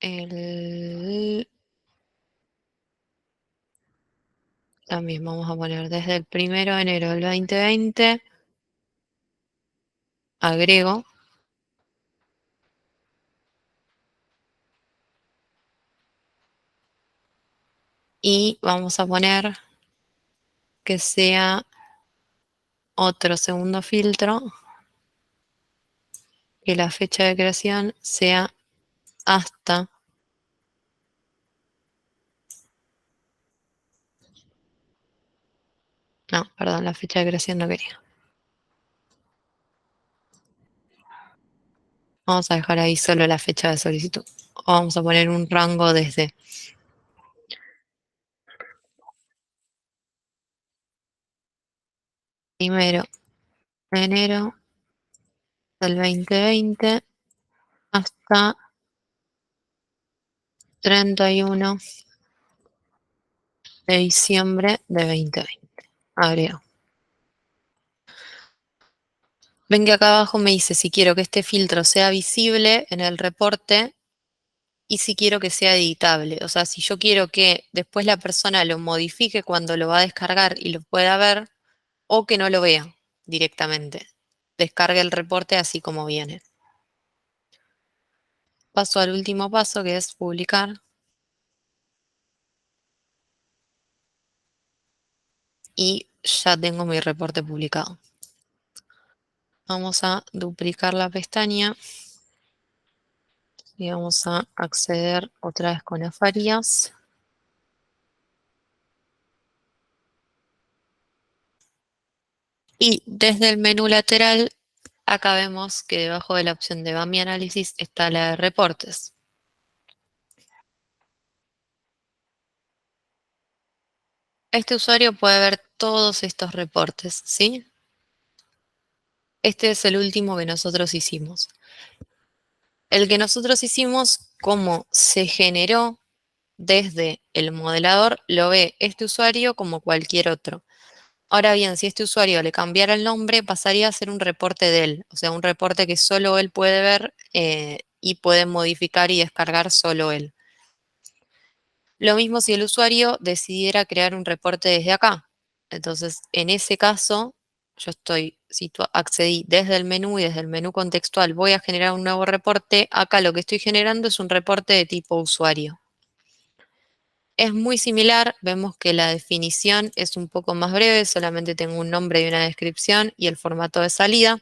el, también vamos a poner desde el 1 de enero del 2020, agrego, y vamos a poner que sea otro segundo filtro, que la fecha de creación sea hasta, no, perdón, la fecha de creación no quería. Vamos a dejar ahí solo la fecha de solicitud. O vamos a poner un rango desde 1 de enero del 2020 hasta 31 de diciembre de 2020. Agrego. Ven que acá abajo me dice si quiero que este filtro sea visible en el reporte y si quiero que sea editable. O sea, si yo quiero que después la persona lo modifique cuando lo va a descargar y lo pueda ver, o que no lo vea directamente. Descargue el reporte así como viene. Paso al último paso, que es publicar. Y ya tengo mi reporte publicado. Vamos a duplicar la pestaña y vamos a acceder otra vez con Afarias. Y desde el menú lateral, acá vemos que debajo de la opción de BAMI Análisis está la de reportes. Este usuario puede ver todos estos reportes, ¿sí? Este es el último que nosotros hicimos. El que nosotros hicimos, como se generó desde el modelador, lo ve este usuario como cualquier otro. Ahora bien, si este usuario le cambiara el nombre, pasaría a ser un reporte de él, o sea, un reporte que solo él puede ver y puede modificar y descargar solo él. Lo mismo si el usuario decidiera crear un reporte desde acá. Entonces, en ese caso, yo si accedí desde el menú y desde el menú contextual voy a generar un nuevo reporte, acá lo que estoy generando es un reporte de tipo usuario. Es muy similar, vemos que la definición es un poco más breve, solamente tengo un nombre y una descripción y el formato de salida.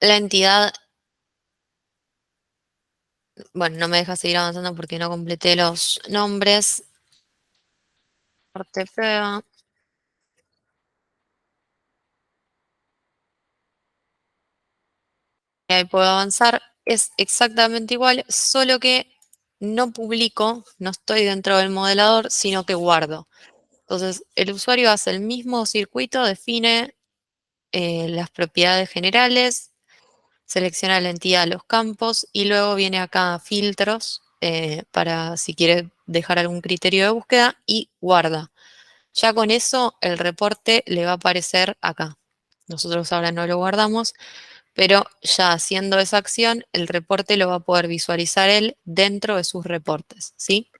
La entidad, bueno, no me deja seguir avanzando porque no completé los nombres. Parte fea. Y ahí puedo avanzar. Es exactamente igual, solo que no publico, no estoy dentro del modelador, sino que guardo. Entonces, el usuario hace el mismo circuito, define las propiedades generales, selecciona la entidad, los campos y luego viene acá a filtros para si quiere dejar algún criterio de búsqueda y guarda. Ya con eso el reporte le va a aparecer acá. Nosotros ahora no lo guardamos, pero ya haciendo esa acción, el reporte lo va a poder visualizar él dentro de sus reportes, ¿sí?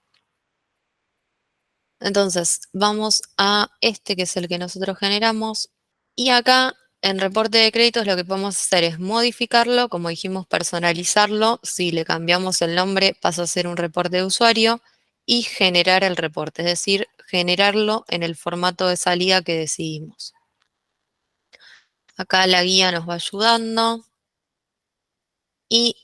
Entonces, vamos a este que es el que nosotros generamos y acá en reporte de créditos lo que podemos hacer es modificarlo, como dijimos, personalizarlo. Si le cambiamos el nombre pasa a ser un reporte de usuario y generar el reporte, es decir, generarlo en el formato de salida que decidimos. Acá la guía nos va ayudando y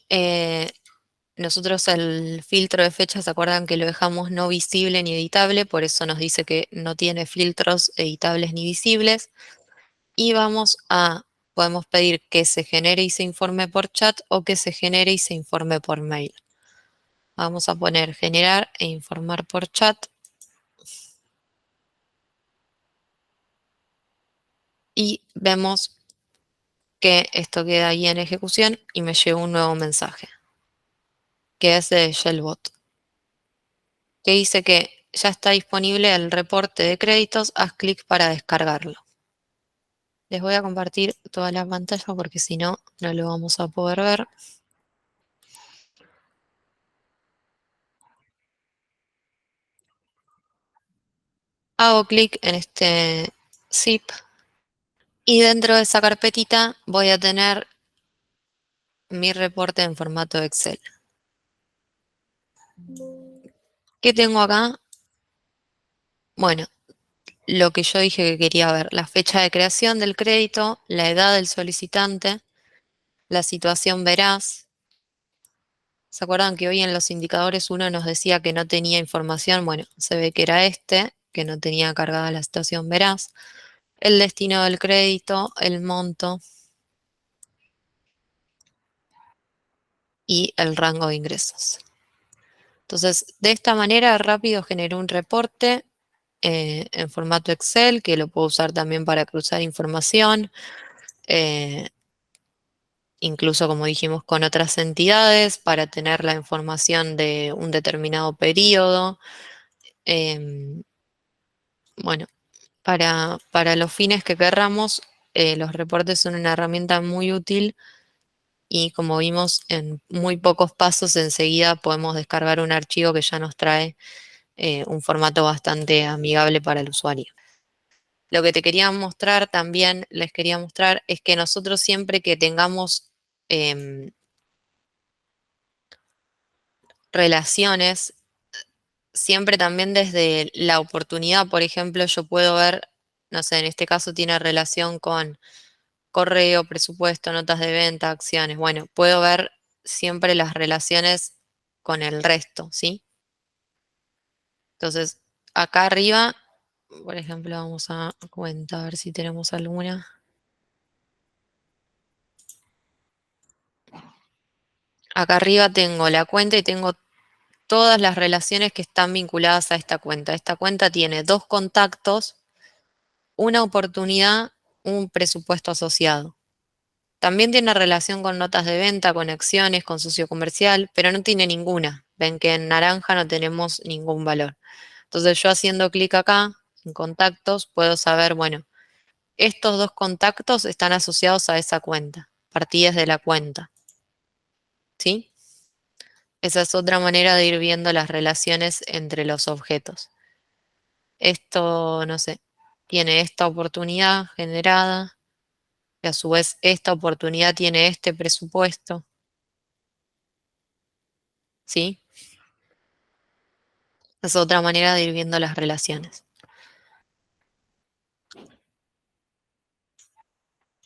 nosotros el filtro de fecha, ¿se acuerdan que lo dejamos no visible ni editable? Por eso nos dice que no tiene filtros editables ni visibles. Y podemos pedir que se genere y se informe por chat o que se genere y se informe por mail. Vamos a poner generar e informar por chat. Y vemos que esto queda ahí en ejecución y me llegó un nuevo mensaje, que es de Shellbot, que dice que ya está disponible el reporte de créditos, haz clic para descargarlo. Les voy a compartir toda la pantalla porque si no, no lo vamos a poder ver. Hago clic en este zip y dentro de esa carpetita voy a tener mi reporte en formato Excel. ¿Qué tengo acá? Bueno, lo que yo dije que quería ver, la fecha de creación del crédito, la edad del solicitante, la situación veraz. ¿Se acuerdan que hoy en los indicadores uno nos decía que no tenía información? Bueno, se ve que era este, que no tenía cargada la situación veraz. El destino del crédito, el monto y el rango de ingresos. Entonces, de esta manera rápido generó un reporte en formato Excel que lo puedo usar también para cruzar información, eh, incluso como dijimos con otras entidades, para tener la información de un determinado periodo. em, bueno, para los fines que querramos, los reportes son una herramienta muy útil y como vimos en muy pocos pasos enseguida podemos descargar un archivo que ya nos trae un formato bastante amigable para el usuario. Lo que te quería mostrar también, les quería mostrar, es que nosotros siempre que tengamos relaciones, siempre también desde la oportunidad, por ejemplo, yo puedo ver, no sé, en este caso tiene relación con correo, presupuesto, notas de venta, acciones. Bueno, puedo ver siempre las relaciones con el resto, ¿sí? Entonces, acá arriba, por ejemplo, vamos a cuenta, a ver si tenemos alguna. Acá arriba tengo la cuenta y tengo todas las relaciones que están vinculadas a esta cuenta. Esta cuenta tiene dos contactos, una oportunidad, un presupuesto asociado. También tiene relación con notas de venta, con acciones, con socio comercial, pero no tiene ninguna. Ven que en naranja no tenemos ningún valor. Entonces yo haciendo clic acá en contactos puedo saber, bueno, estos dos contactos están asociados a esa cuenta, partidas de la cuenta, ¿sí? Esa es otra manera de ir viendo las relaciones entre los objetos. Esto, no sé, tiene esta oportunidad generada y a su vez esta oportunidad tiene este presupuesto, ¿sí? Es otra manera de ir viendo las relaciones.